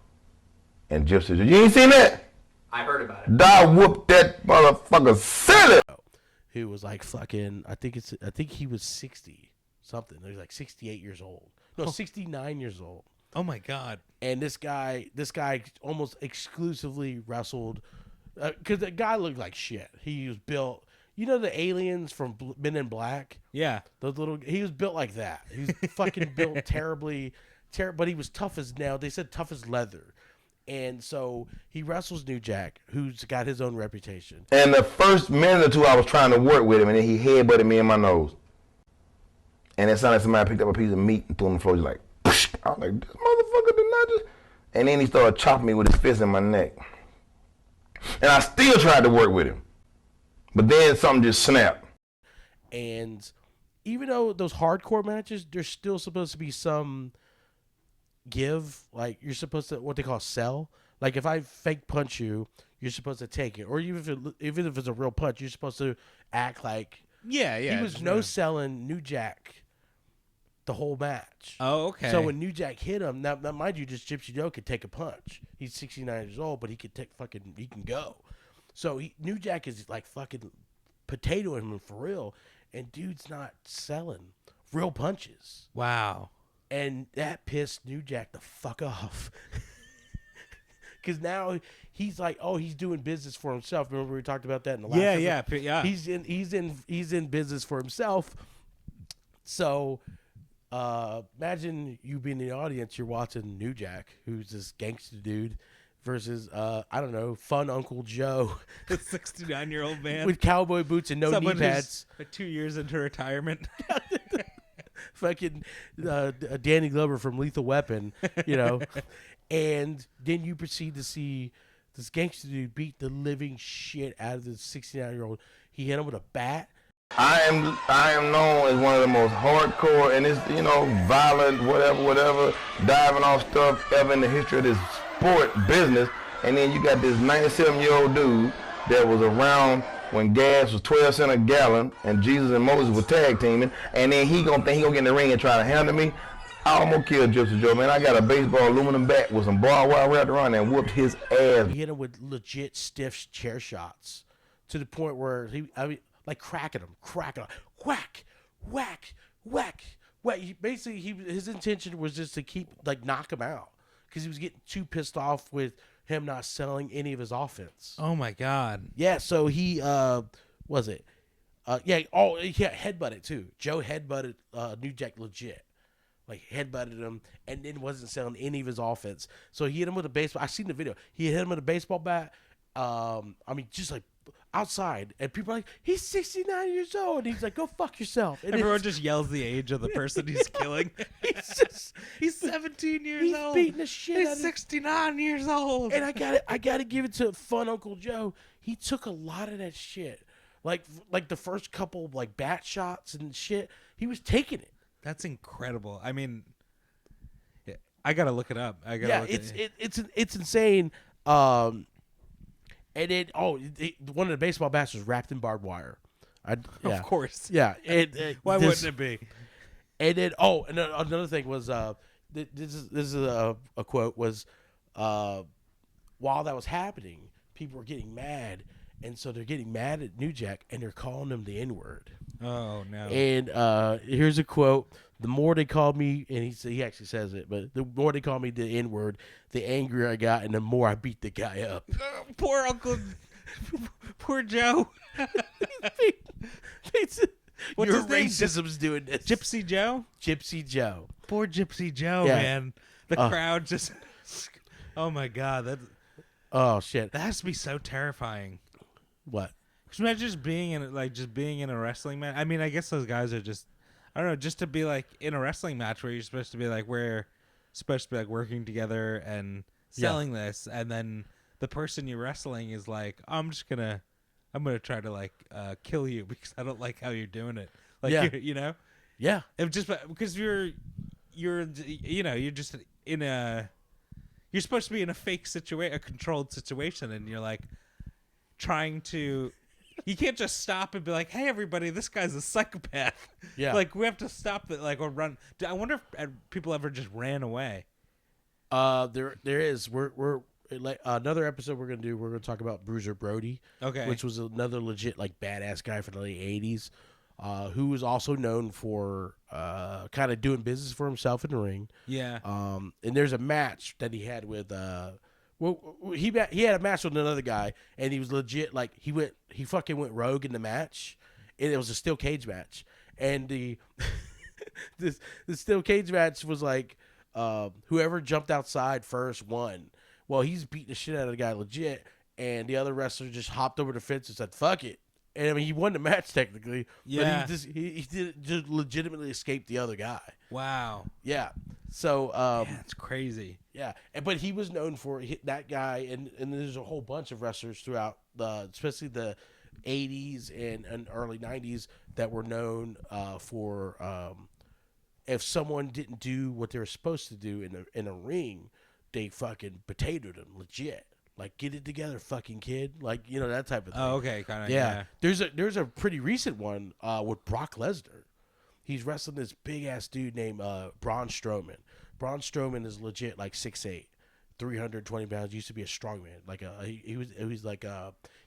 And Gypsy Joe, you ain't seen that?
I heard about it.
Dog whooped that motherfucker silly.
Who was fucking, I think he was 60 something. He was 68 years old. No, 69 years old.
Oh my God.
And this guy almost exclusively wrestled, because the guy looked like shit. He was built, the aliens from Men in Black?
Yeah.
He was built like that. He was fucking built terribly, but he was tough as nails. They said tough as leather. And so he wrestles New Jack, who's got his own reputation.
And the first minute or two, I was trying to work with him, and then he headbutted me in my nose. And it sounded like somebody picked up a piece of meat and threw it on the floor. Just like, psh! I was like, this motherfucker did not just... And then he started chopping me with his fist in my neck. And I still tried to work with him. But then something just snapped.
And even though those hardcore matches, there's still supposed to be some give. You're supposed to, what they call sell. If I fake punch you, you're supposed to take it. Or even if it's a real punch, you're supposed to act like...
Yeah.
He was no-selling New Jack the whole match.
Oh, okay.
So when New Jack hit him, now mind you, just Gypsy Joe could take a punch. He's 69 years old, but he can go. So New Jack is fucking potatoing him for real, and dude's not selling real punches.
Wow.
And that pissed New Jack the fuck off. Because now he's he's doing business for himself. Remember we talked about that in the last episode?
Yeah.
He's in business for himself. So imagine you being in the audience, you're watching New Jack, who's this gangster dude, versus I don't know, fun Uncle Joe,
a 69-year-old man
with cowboy boots and no knee pads,
2 years into retirement.
Fucking Danny Glover from Lethal Weapon, and then you proceed to see this gangster dude beat the living shit out of this 69-year-old. He hit him with a bat.
I am known as one of the most hardcore and it's violent, whatever, diving off stuff ever in the history of this sport business. And then you got this 97-year-old dude that was around when gas was 12 cents a gallon and Jesus and Moses were tag teaming, and then he gonna get in the ring and try to handle me. I almost killed Gypsy Joe, man. I got a baseball aluminum bat with some barbed wire wrapped around and whooped his ass.
He hit him with legit stiff chair shots to the point where cracking him, whack, whack, whack, whack. His intention was just to knock him out because he was getting too pissed off with him not selling any of his offense.
Oh my God.
Yeah, so he headbutted too. Joe headbutted New Jack legit. Like headbutted him and then wasn't selling any of his offense. So he hit him with a baseball. I seen the video. He hit him with a baseball bat. Just like outside, and people are like, he's 69 years old. And he's like, go fuck yourself. And
everyone just yells the age of the person he's killing. He's 17 years old.
He's beating the shit out of him.
He's 69 years old.
And I gotta give it to fun Uncle Joe. He took a lot of that shit. Like the first couple bat shots and shit, he was taking it.
That's incredible. I mean, I gotta look it up.
It's insane. And then one of the baseball bats was wrapped in barbed wire.
Of course.
Yeah.
Why wouldn't it be?
And then another thing was this is a quote was while that was happening, people were getting mad, and so they're getting mad at New Jack and they're calling him the N-word.
Oh no!
And here's a quote: "The more they called me," and he actually says it, but the more they called me the N-word, the angrier I got, and the more I beat the guy up.
Poor Uncle, poor Joe.
What's your racism's doing this?
Gypsy Joe.
Gypsy Joe.
Poor Gypsy Joe, man. The crowd just. Oh my God!
Oh shit!
That has to be so terrifying.
What?
Cause imagine just being in a wrestling match. I mean, I guess those guys are just, I don't know, just to be in a wrestling match where you're supposed to be working together and selling this, and then the person you're wrestling is like, I'm gonna try to kill you because I don't like how you're doing it.
Yeah.
If just because you're just you're supposed to be in a fake situation, a controlled situation, and you're trying to. You can't just stop and be like, "Hey, everybody, this guy's a psychopath."
Yeah,
we have to stop it, or run. I wonder if people ever just ran away.
There is. We're another episode we're gonna do. We're gonna talk about Bruiser Brody, which was another legit badass guy from the late '80s, who was also known for kind of doing business for himself in the ring.
Yeah.
And there's a match that he had with he had a match with another guy, and he was legit he fucking went rogue in the match, and it was a steel cage match, and the steel cage match was whoever jumped outside first won. Well, he's beating the shit out of the guy legit, and the other wrestler just hopped over the fence and said "fuck it," and I mean he won the match technically,
yeah.
But he just legitimately escaped the other guy.
Wow.
Yeah. So
that's crazy.
Yeah, but he was known for that guy, and there's a whole bunch of wrestlers throughout especially the 80s and early 90s that were known for if someone didn't do what they were supposed to do in a ring, they fucking potatoed him legit. Get it together, fucking kid. That type of thing.
Oh, okay, kind of.
Yeah. There's a pretty recent one with Brock Lesnar. He's wrestling this big ass dude named Braun Strowman. Braun Strowman is legit 6'8", 320 pounds. Used to be a strongman.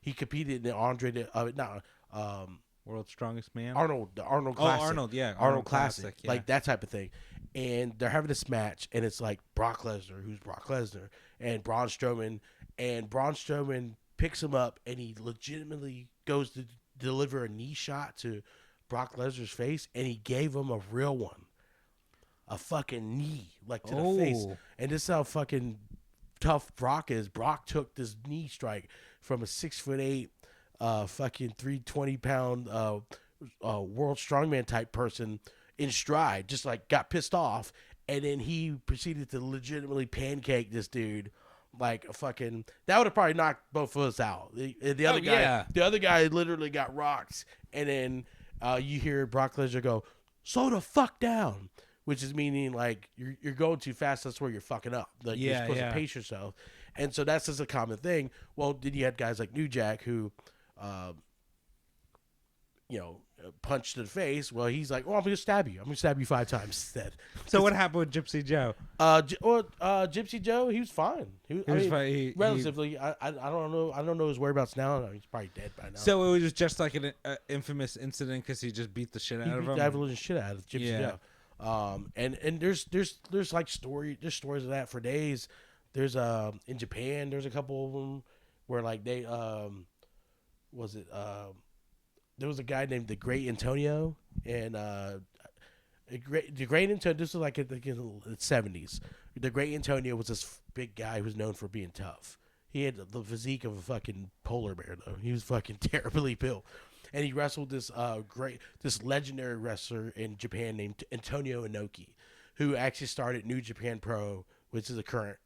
He competed in the
World's Strongest Man.
Arnold Classic.
Oh, Arnold, yeah,
Arnold Classic,
yeah.
That type of thing. And they're having this match, and it's Brock Lesnar, who's Brock Lesnar, and Braun Strowman, picks him up, and he legitimately goes to deliver a knee shot to Brock Lesnar's face, and he gave him a real one, a fucking knee, to the face. And this is how fucking tough Brock is. Brock took this knee strike from a 6'8", fucking 320-pound world strongman type person in stride, just got pissed off, and then he proceeded to legitimately pancake this dude. A fucking that would have probably knocked both of us out. The other guy literally got rocked, and then you hear Brock Lesnar go, "Slow the fuck down," which is meaning like you're going too fast. That's where you're fucking up. Like you're supposed to pace yourself, and so that's just a common thing. Well, then you had guys like New Jack who, punched in the face. Well, he's like, "Oh, I'm gonna stab you. I'm gonna stab you 5 times instead."
So what happened with Gypsy Joe?
Gypsy Joe, he was fine. He was
fine.
Relatively. I don't know. I don't know his whereabouts now. He's probably dead by now.
So it was just like an infamous incident because he just beat the shit out of him.
The shit out of Gypsy Joe. And there's like there's stories of that for days. There's in Japan there's a couple of them where like they there was a guy named the Great Antonio and the Great Antonio. This was like in the 70s. The Great Antonio was this big guy who was known for being tough. He had the physique of a fucking polar bear though. He was fucking terribly built. And he wrestled this legendary wrestler in Japan named Antonio Inoki, who actually started New Japan Pro, which is the current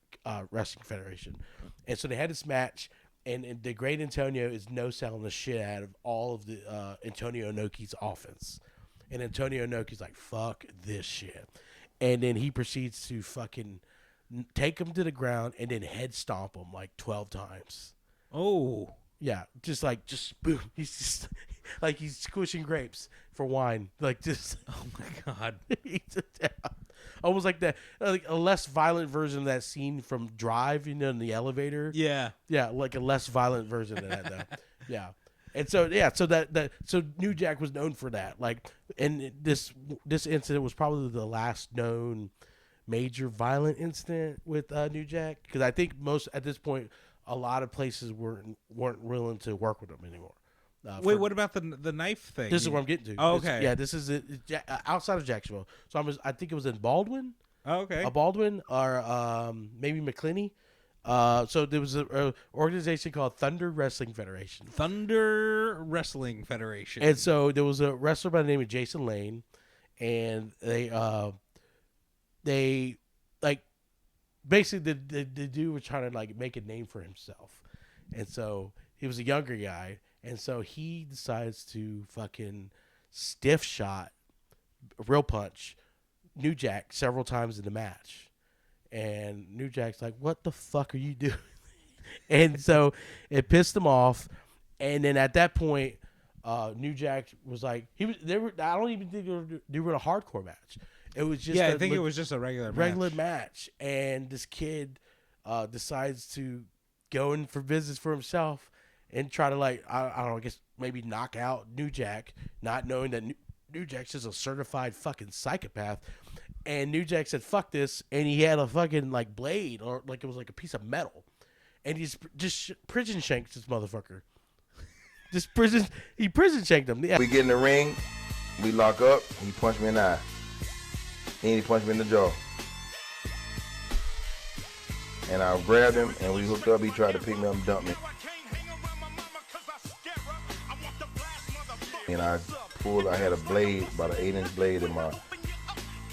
wrestling federation. And so they had this match, and the Great Antonio is no-selling the shit out of all of the Antonio Inoki's offense. And Antonio Inoki's like, fuck this shit. And then he proceeds to fucking take him to the ground and then head stomp him like 12 times.
Oh.
Yeah, just boom. He's just like he's squishing grapes for wine. Like just
Oh my god.
Almost like that, like a less violent version of that scene from Drive, in the elevator.
Yeah.
Yeah, like a less violent version of that though. Yeah. And so so New Jack was known for that. Like, and this incident was probably the last known major violent incident with New Jack, because I think most at this point a lot of places weren't willing to work with him anymore.
Wait, what about the knife thing?
This is what I'm getting to.
Oh, okay.
This is it, outside of Jacksonville. So I think it was in Baldwin.
Oh, okay.
Baldwin or maybe McClinney. So there was an organization called Thunder Wrestling Federation.
Thunder Wrestling Federation.
And so there was a wrestler by the name of Jason Lane, and they like basically the dude was trying to like make a name for himself, and so he was a younger guy, and so he decides to fucking stiff shot, real punch, New Jack several times in the match. And New Jack's like, "What the fuck are you doing?" And so it pissed him off. And then at that point, New Jack was like, I don't even think they were in a hardcore match. It was just
I think it was just a regular
match. And this kid decides to go in for business for himself and try to I don't know, I guess maybe knock out New Jack, not knowing that New Jack's just a certified fucking psychopath. And New Jack said, "Fuck this," and he had a fucking blade, or it was like a piece of metal, and he's just prison shanked this motherfucker. He prison shanked him. Yeah.
We get in the ring, we lock up. He punched me in the eye, and he punched me in the jaw, and I grabbed him, and we hooked up. He tried to pick me up and dump me, and I had a blade, about an 8-inch blade in my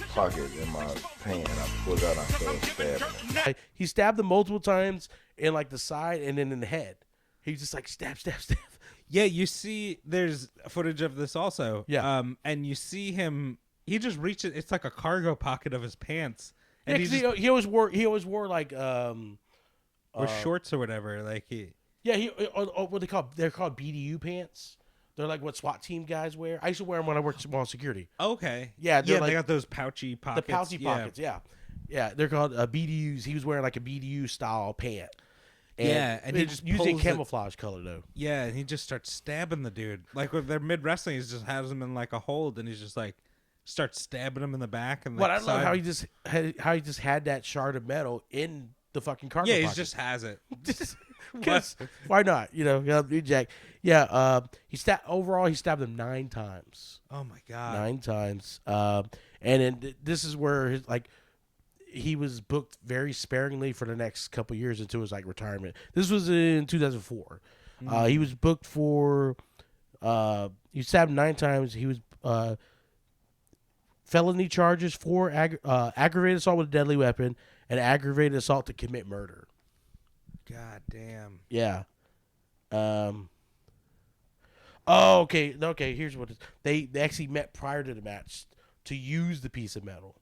pocket in my pants, and I pulled it out and I started stabbing him.
He stabbed him multiple times in the side and then in the head. He just stab.
Yeah, you see there's footage of this also.
Yeah.
And you see him, he just reaches, it's like a cargo pocket of his pants. And
he always wore
or shorts or whatever.
What they're called BDU pants. They're like what SWAT team guys wear. I used to wear them when I worked small security.
Okay.
Yeah,
they got those pouchy pockets.
The pouchy pockets, yeah. They're called BDUs. He was wearing like a BDU style pant.
And he just
using camouflage color though.
Yeah, and he just starts stabbing the dude. Like when they're mid wrestling, he just has him in like a hold, and he's just starts stabbing him in the back. And
I love how he just had that shard of metal in the fucking cargo.
Yeah, he
pocket.
just has it.
Why not? New Jack. Yeah, he stabbed him 9 times.
Oh my god,
9 times. And then this is where he was booked very sparingly for the next couple years until his retirement. This was in 2004. He was booked for. He stabbed 9 times. He was felony charges for aggravated assault with a deadly weapon and aggravated assault to commit murder.
God damn.
Yeah. Oh, okay. Okay, here's what it is. They actually met prior to the match to use the piece of metal.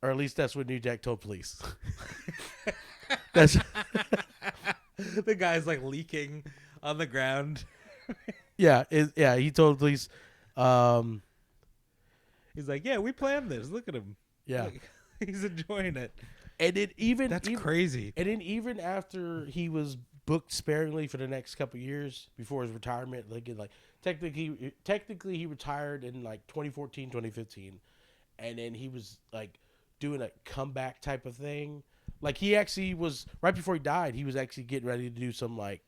Or at least that's what New Jack told police. That's
The guy's like leaking on the ground.
yeah, he told police
He's like, yeah, we planned this. Look at him.
yeah.
Like, he's enjoying it.
And it even
That's
even,
crazy.
And then even after he was booked sparingly for the next couple of years before his retirement, like technically he retired in like 2014, 2015, and then he was like doing a comeback type of thing. Like he actually was right before he died. He was actually getting ready to do some like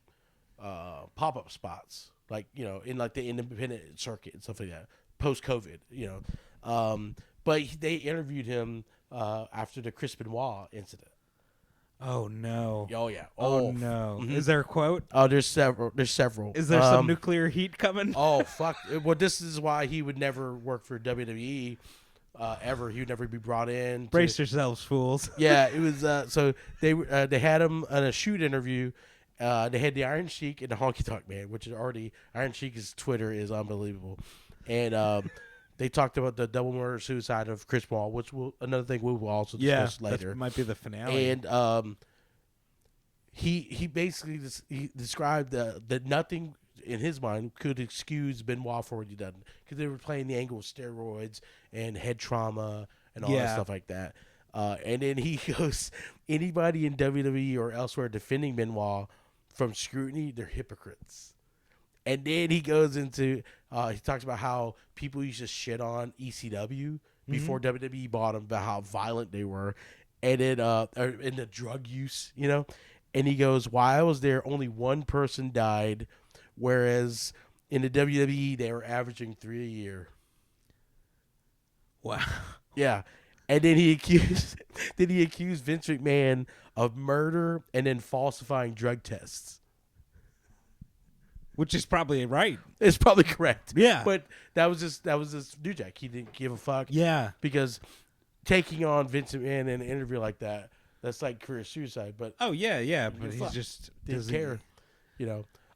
pop-up spots, like in like the independent circuit and stuff like that. Post COVID, but they interviewed him after the Chris Benoit incident.
Oh no.
Oh yeah.
Oh no.
Mhm.
Is there a quote?
Oh, there's several. There's several.
Is there some nuclear heat coming?
Oh fuck! Well, this is why he would never work for WWE ever. He would never be brought in.
Brace yourselves, fools.
Yeah, it was. So they had him on a shoot interview. They had the Iron Sheik and the Honky Tonk Man, which is already Iron Sheik's Twitter is unbelievable, and they talked about the double murder suicide of Chris Paul, which another thing we will also discuss later.
That might be the finale.
And he basically he described that nothing in his mind could excuse Benoit for what he done, because they were playing the angle of steroids and head trauma and all that stuff like that. And then he goes, anybody in WWE or elsewhere defending Benoit from scrutiny, they're hypocrites. And then he goes into, he talks about how people used to shit on ECW before WWE bought them, about how violent they were, and then in the drug use, And he goes, while I was there, only one person died, whereas in the WWE they were averaging 3 a year.
Wow.
Yeah. And then he accused Vince McMahon of murder and then falsifying drug tests.
Which is probably right.
It's probably correct.
Yeah.
But that was just New Jack. He didn't give a fuck.
Yeah.
Because taking on Vince McMahon in an interview like that, that's like career suicide. But
Oh yeah. But he's
fuck.
just
didn't
doesn't
care.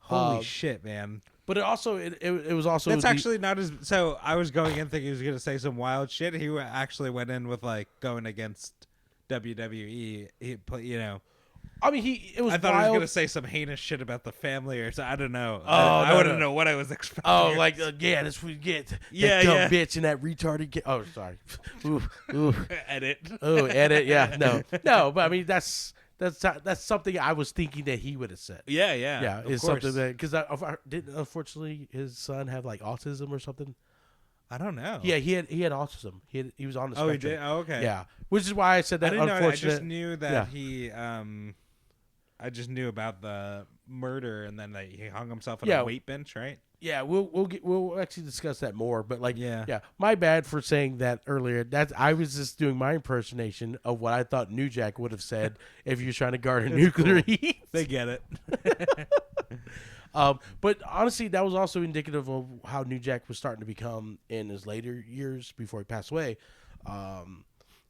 Holy shit, man.
But it also it was also
That's actually not as. So I was going in thinking he was going to say some wild shit. He actually went in with like going against WWE. He put,
I mean, it was
I thought
wild.
he was going to say some heinous shit about the family or so. I don't know.
Oh,
I
no,
wouldn't
no.
know what I was expecting.
Oh, like yeah, this we get that
Yeah,
dumb
yeah.
bitch and that retarded. Oh, sorry. Ooh.
Edit.
Oh, edit. Yeah, no. But I mean, that's something I was thinking that he would have said.
Yeah.
Yeah,
of
it's
course.
something that because didn't unfortunately his son have like autism or something.
I don't know.
Yeah, he had autism. He was on the spectrum.
Oh, he did. Oh, okay.
Yeah, which is why I said
I
that.
didn't know.
Unfortunate.
I just knew that
Yeah.
he. I just knew about the murder and then that he hung himself on
Yeah.
a weight bench, right?
Yeah, we'll actually discuss that more. But like,
Yeah.
my bad for saying that earlier. I was just doing my impersonation of what I thought New Jack would have said if he was trying to guard a nuclear heat.
They get it.
But honestly, that was also indicative of how New Jack was starting to become in his later years before he passed away.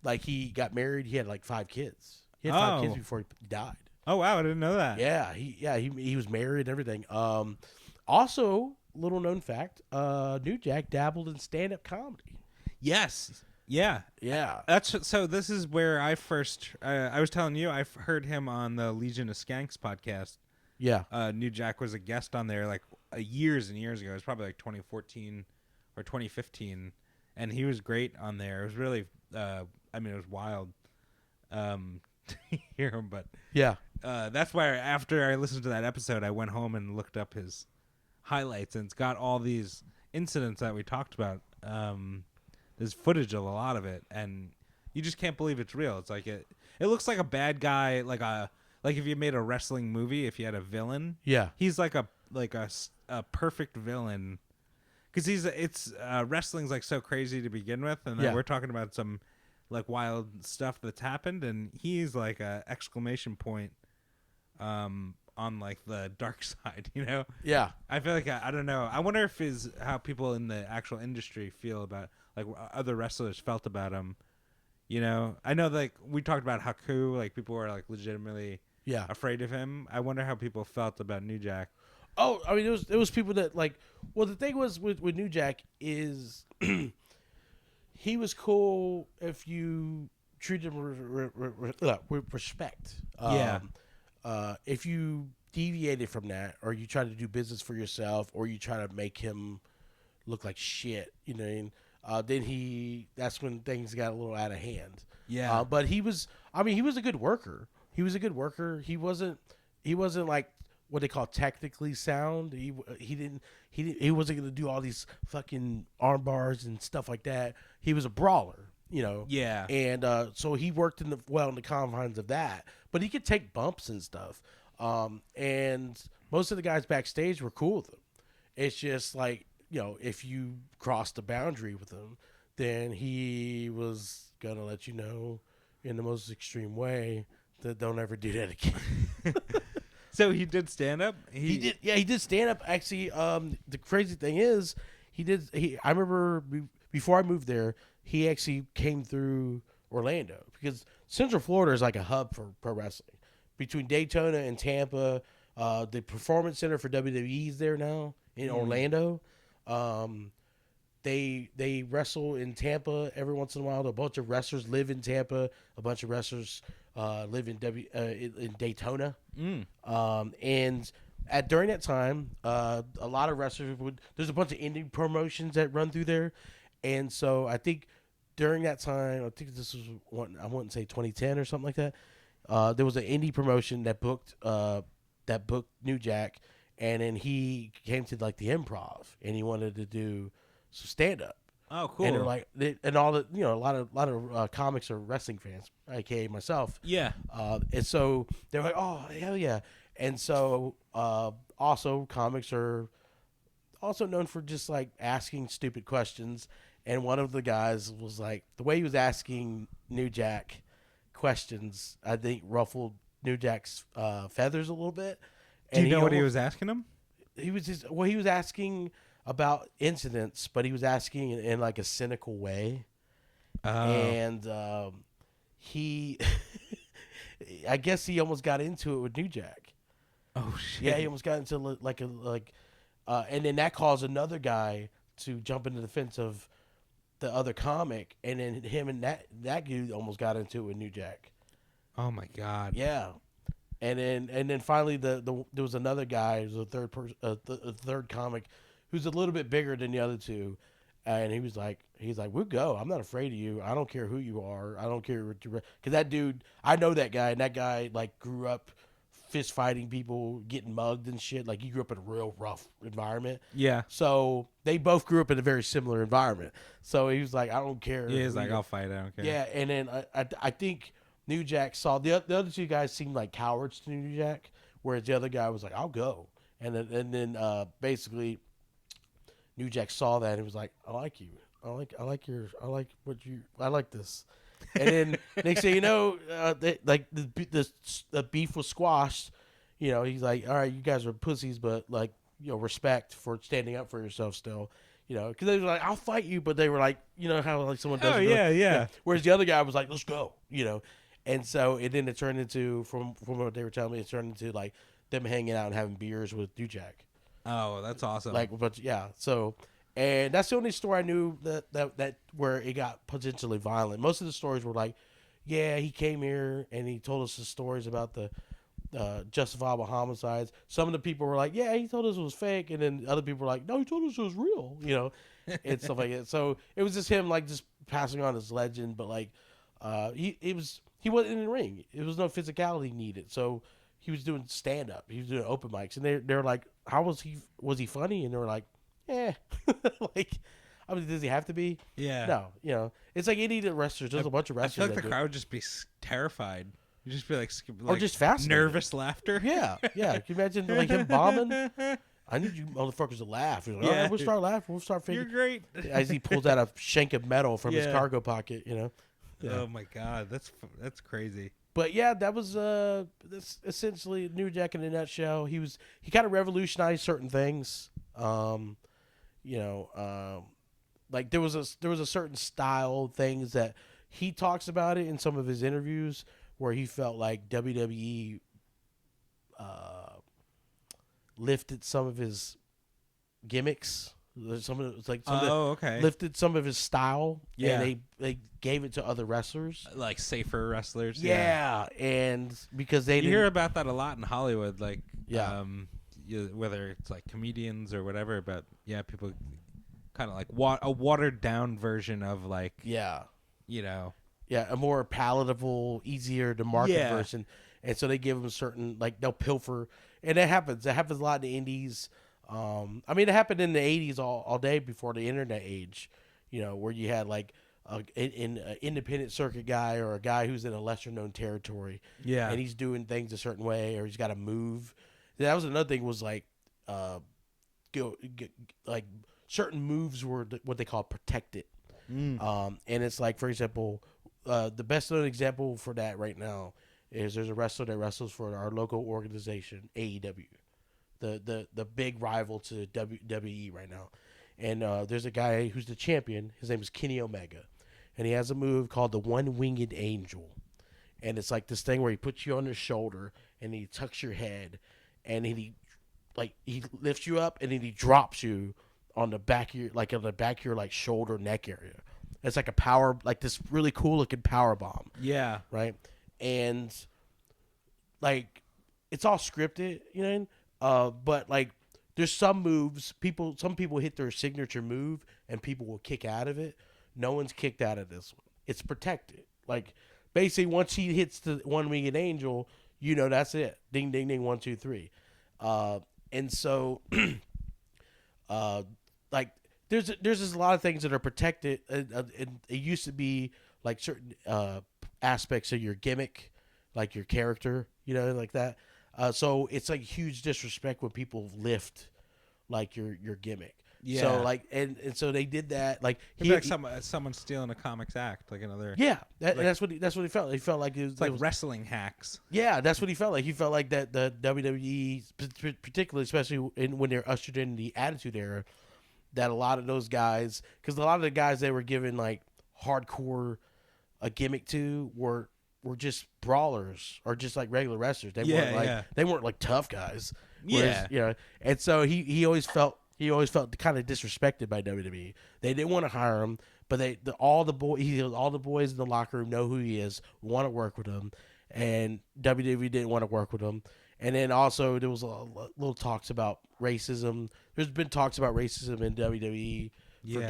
Like he got married, he had like 5 kids. He had 5 kids before he died.
Oh wow, I didn't know that.
Yeah, he was married and everything. Also, little known fact, New Jack dabbled in stand-up comedy.
Yes. Yeah.
Yeah.
That's so. This is where I first. I was telling you, I heard him on the Legion of Skanks podcast.
Yeah.
New Jack was a guest on there like years and years ago. It was probably like 2014 or 2015, and he was great on there. It was really. I mean, it was wild. To hear him, but
Yeah.
that's why after I listened to that episode, I went home and looked up his highlights, and it's got all these incidents that we talked about. There's footage of a lot of it, and you just can't believe it's real. It's like it looks like a bad guy, like if you made a wrestling movie, if you had a villain.
Yeah.
He's like a perfect villain, because wrestling's like so crazy to begin with, and then we're talking about some like wild stuff that's happened, and he's like a exclamation point on like the dark side,
Yeah.
I feel like I don't know. I wonder if how people in the actual industry feel about like other wrestlers felt about him. I know like we talked about Haku, like people were like legitimately afraid of him. I wonder how people felt about New Jack.
Oh, I mean, it was people that like. Well, the thing was with New Jack is he was cool if you treated him with respect.
Yeah.
If you deviated from that, or you try to do business for yourself, or you try to make him look like shit, you know, then that's when things got a little out of hand.
Yeah.
But he was a good worker. He was a good worker. He wasn't like what they call technically sound. He wasn't going to do all these fucking arm bars and stuff like that. He was a brawler, you know.
Yeah.
And so he worked in the confines of that, but he could take bumps and stuff. And most of the guys backstage were cool with him. It's just like, you know, if you crossed the boundary with him, then he was gonna let you know in the most extreme way that don't ever do that again.
So he did stand up.
He did stand up. Actually, the crazy thing is, I remember before I moved there, he actually came through Orlando because Central Florida is like a hub for pro wrestling. Between Daytona and Tampa, the Performance Center for WWE is there now in Orlando. They wrestle in Tampa every once in a while. A bunch of wrestlers live in Tampa. A bunch of wrestlers live in Daytona. And during that time, a lot of wrestlers there's a bunch of indie promotions that run through there, and so I think during that time, I think this was I wouldn't say 2010 or something like that. There was an indie promotion that booked New Jack, and then he came to like the Improv, and he wanted to do some stand up.
Oh, cool.
And they're like, and all the, you know, a lot of comics are wrestling fans, aka myself.
Yeah.
And so they're like, oh hell yeah. And so also comics are also known for just like asking stupid questions. And one of the guys was like, the way he was asking New Jack questions, I think ruffled New Jack's feathers a little bit.
Do you know what he was asking him?
He was asking about incidents, but he was asking in like a cynical way. And he, I guess he almost got into it with New Jack.
Oh shit!
Yeah, he almost got into and then that caused another guy to jump into the fence of the other comic, and then him and that dude almost got into it with New Jack.
Oh my god!
Yeah, and then finally there was another guy, who was a third comic, who's a little bit bigger than the other two, and he's like, we'll go. I'm not afraid of you. I don't care who you are. I don't care what you. Because that dude, I know that guy, and that guy like grew up fist fighting people, getting mugged and shit. Like he grew up in a real rough environment.
Yeah.
So they both grew up in a very similar environment. So he was like, I don't care.
Yeah, he's like, I'll fight. I don't care.
Yeah, and then I think New Jack saw the other two guys seemed like cowards to New Jack, whereas the other guy was like, I'll go. And then basically New Jack saw that and was like, I like you. I like this. And then next thing you know, the beef was squashed. You know, he's like, all right, you guys are pussies, but like, you know, respect for standing up for yourself still. You know, because they were like, I'll fight you, but they were like, you know how like someone does.
Oh yeah.
Whereas the other guy was like, let's go. You know, and so it turned into from what they were telling me, it turned into like them hanging out and having beers with New Jack.
Oh, that's awesome.
Like, but yeah, so. And that's the only story I knew that where it got potentially violent. Most of the stories were like, yeah, he came here and he told us the stories about the justifiable homicides. Some of the people were like, yeah, he told us it was fake, and then other people were like, no, he told us it was real, you know, and stuff like that. So it was just him like just passing on his legend, but like he wasn't in the ring. It was no physicality needed. So he was doing stand up. He was doing open mics, and they're like, how was he funny? And they were like, yeah, like, I mean, does he have to be?
Yeah.
No, you know, it's like any wrestlers. There's a bunch of
I
wrestlers.
feel like the crowd would just be terrified. You just be like
or just fascinated.
Nervous laughter.
Yeah. Can you imagine like him bombing? I need you motherfuckers to laugh. He's like, all right, we'll start laughing. We'll start
You're
figuring.
great.
As he pulls out a shank of metal from his cargo pocket, you know. Yeah.
Oh my god, that's crazy.
But yeah, that was that's essentially New Jack in a nutshell. He kind of revolutionized certain things. You know, like there was a certain style things that he talks about it in some of his interviews where he felt like WWE lifted some of his gimmicks.
Okay.
Lifted some of his style.
Yeah.
And they gave it to other wrestlers.
Like safer wrestlers.
Yeah. And because they
you
didn't
hear about that a lot in Hollywood, like whether it's like comedians or whatever, but people kind of like a watered down version of like
a more palatable, easier to market version. And so they give them certain, like, they'll pilfer, and it happens a lot in the indies. I mean, it happened in the 80s all day before the internet age, where you had like an independent circuit guy or a guy who's in a lesser known territory, and he's doing things a certain way, or he's got to move. That was another thing, was like like certain moves were what they call protected. And it's like, for example, the best known example for that right now is there's a wrestler that wrestles for our local organization, AEW, the big rival to WWE right now. And there's a guy who's the champion. His name is Kenny Omega, and he has a move called the One-Winged Angel. And it's like this thing where he puts you on his shoulder and he tucks your head, and he lifts you up, and then he drops you on the back of your like shoulder neck area. It's like a power, like this really cool looking power bomb.
Yeah.
Right. And like it's all scripted, but like there's some moves some people hit their signature move and people will kick out of it. No one's kicked out of this one. It's protected. Like basically once he hits the One-Winged Angel, that's it. Ding ding ding, 1 2 3. And so like there's just a lot of things that are protected. It used to be like certain aspects of your gimmick, like your character, like that. So it's like huge disrespect when people lift like your gimmick.
Yeah.
So like and so they did that. Like
someone stealing a comics act, like another.
Yeah. That's what he felt. He felt like it was
like wrestling hacks.
Yeah, that's what he felt like. He felt like that the WWE, particularly, especially when they're ushered in the Attitude Era, that a lot of those guys, because a lot of the guys they were given like hardcore a gimmick to were just brawlers or just like regular wrestlers. They weren't like tough guys. Whereas, and so he always felt kind of disrespected by WWE. They didn't want to hire him, but all the boys in the locker room know who he is, want to work with him, and WWE didn't want to work with him. And then also there was a little talks about racism. There's been talks about racism in WWE for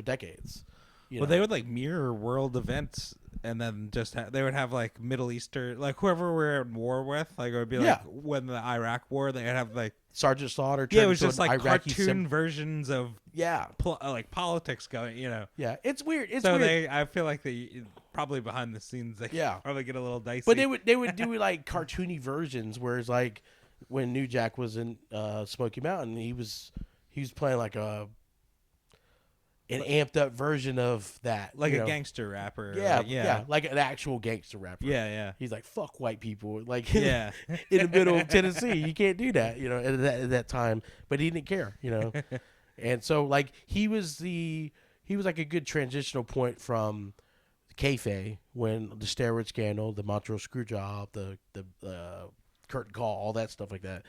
decades.
They would like mirror world events, and then just they would have like Middle Eastern, like whoever we're at war with. Like it would be like when the Iraq War, they would have like
Sergeant Slaughter.
Yeah, it was just like Iraqi cartoon versions of like politics going.
Yeah, it's weird.
I feel like they probably behind the scenes they probably get a little dicey.
But they would do like cartoony versions, whereas like when New Jack was in Smoky Mountain, he was playing like an amped up version of that,
like a gangster rapper.
Like an actual gangster rapper.
Yeah.
He's like, fuck white people, like in the middle of Tennessee. You can't do that, at that time. But he didn't care, And so like he was like a good transitional point from kayfabe, when the steroid scandal, the Montreal Screwjob, the curtain call, all that stuff like that.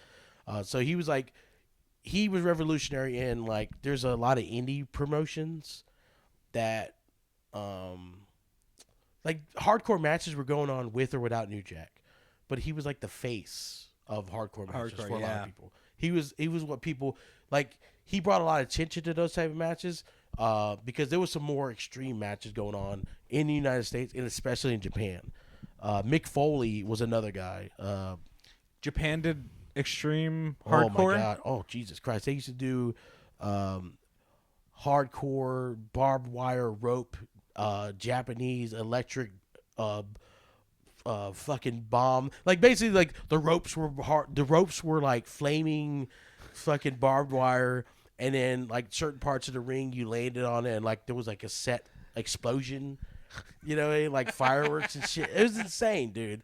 So he was like. He was revolutionary in like there's a lot of indie promotions that like hardcore matches were going on with or without New Jack, but he was like the face of hardcore matches for a lot of people. He was what people like. He brought a lot of attention to those type of matches because there was some more extreme matches going on in the United States and especially in Japan. Mick Foley was another guy.
Japan did extreme hardcore.
Oh my god! Oh Jesus Christ! They used to do hardcore barbed wire rope, Japanese electric, fucking bomb. Like basically, like the ropes were hard. The ropes were like flaming, fucking barbed wire, and then like certain parts of the ring you landed on it, and like there was like a set explosion, like fireworks and shit. It was insane, dude.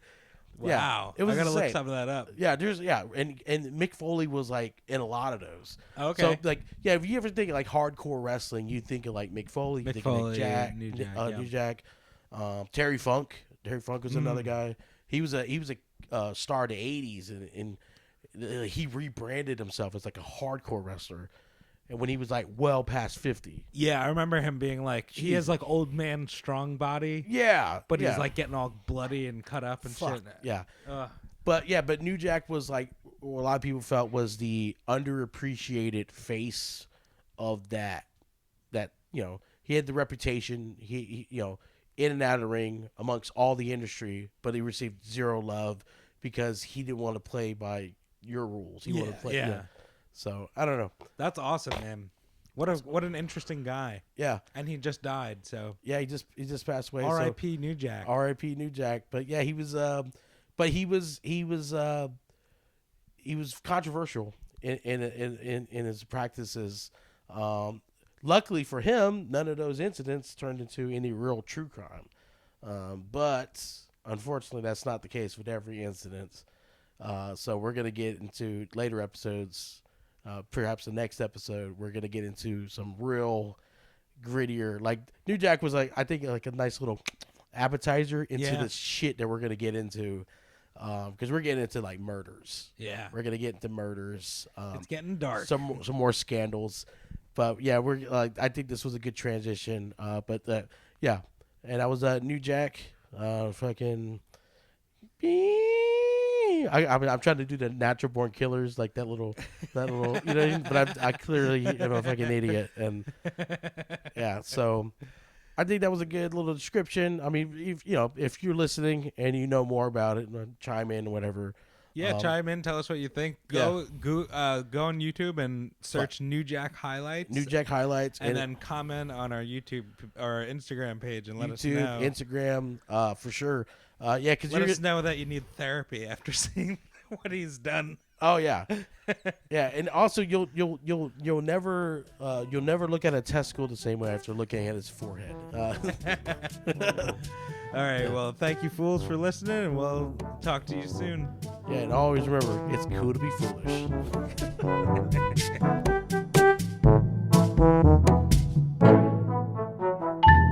Wow,
it was
I gotta
insane.
look some of that up.
Yeah, and Mick Foley was like in a lot of those.
Okay,
so like if you ever think of like hardcore wrestling, you think of like Mick Foley, you think of New Jack, Terry Funk. Terry Funk was another guy. He was a star of the '80s he rebranded himself as like a hardcore wrestler, and when he was like well past 50.
Yeah, I remember him being like, he has like old man strong body.
Yeah,
But
yeah.
he's like getting all bloody and cut up and
Fuck,
shit.
yeah.
Ugh.
But New Jack was like what a lot of people felt was the underappreciated face of that he had the reputation, he in and out of the ring amongst all the industry, but he received zero love because he didn't want to play by your rules. He wanted to play.
Yeah.
So I don't know.
That's awesome, man. What an interesting guy.
Yeah.
And he just died, so
Yeah, he just passed away.
R.I.P. New Jack.
R.I.P. New Jack. But yeah, he was controversial in his practices. Luckily for him, none of those incidents turned into any real true crime. But unfortunately, that's not the case with every incident. So we're gonna get into later episodes. Perhaps the next episode, we're gonna get into some real grittier. Like New Jack was like, I think like a nice little appetizer into the shit that we're gonna get into. Because we're getting into like murders.
Yeah.
We're gonna get into murders.
It's getting dark.
Some more scandals. But yeah, we're I think this was a good transition. And that was New Jack. Fucking. I'm trying to do the Natural Born Killers, like that little, but I clearly am a fucking idiot, and yeah, so I think that was a good little description. I mean, if you're listening and you know more about it, chime in or whatever.
Yeah, chime in, tell us what you think. Go on YouTube and search New Jack highlights.
New Jack highlights,
and then comment on our YouTube or Instagram page and let us know.
Instagram, for sure. Because
let us know that you need therapy after seeing what he's done.
Oh yeah, yeah, and also you'll never look at a testicle the same way after looking at his forehead.
All right, well, thank you, fools, for listening, and we'll talk to you soon.
Yeah, and always remember, it's cool to be foolish.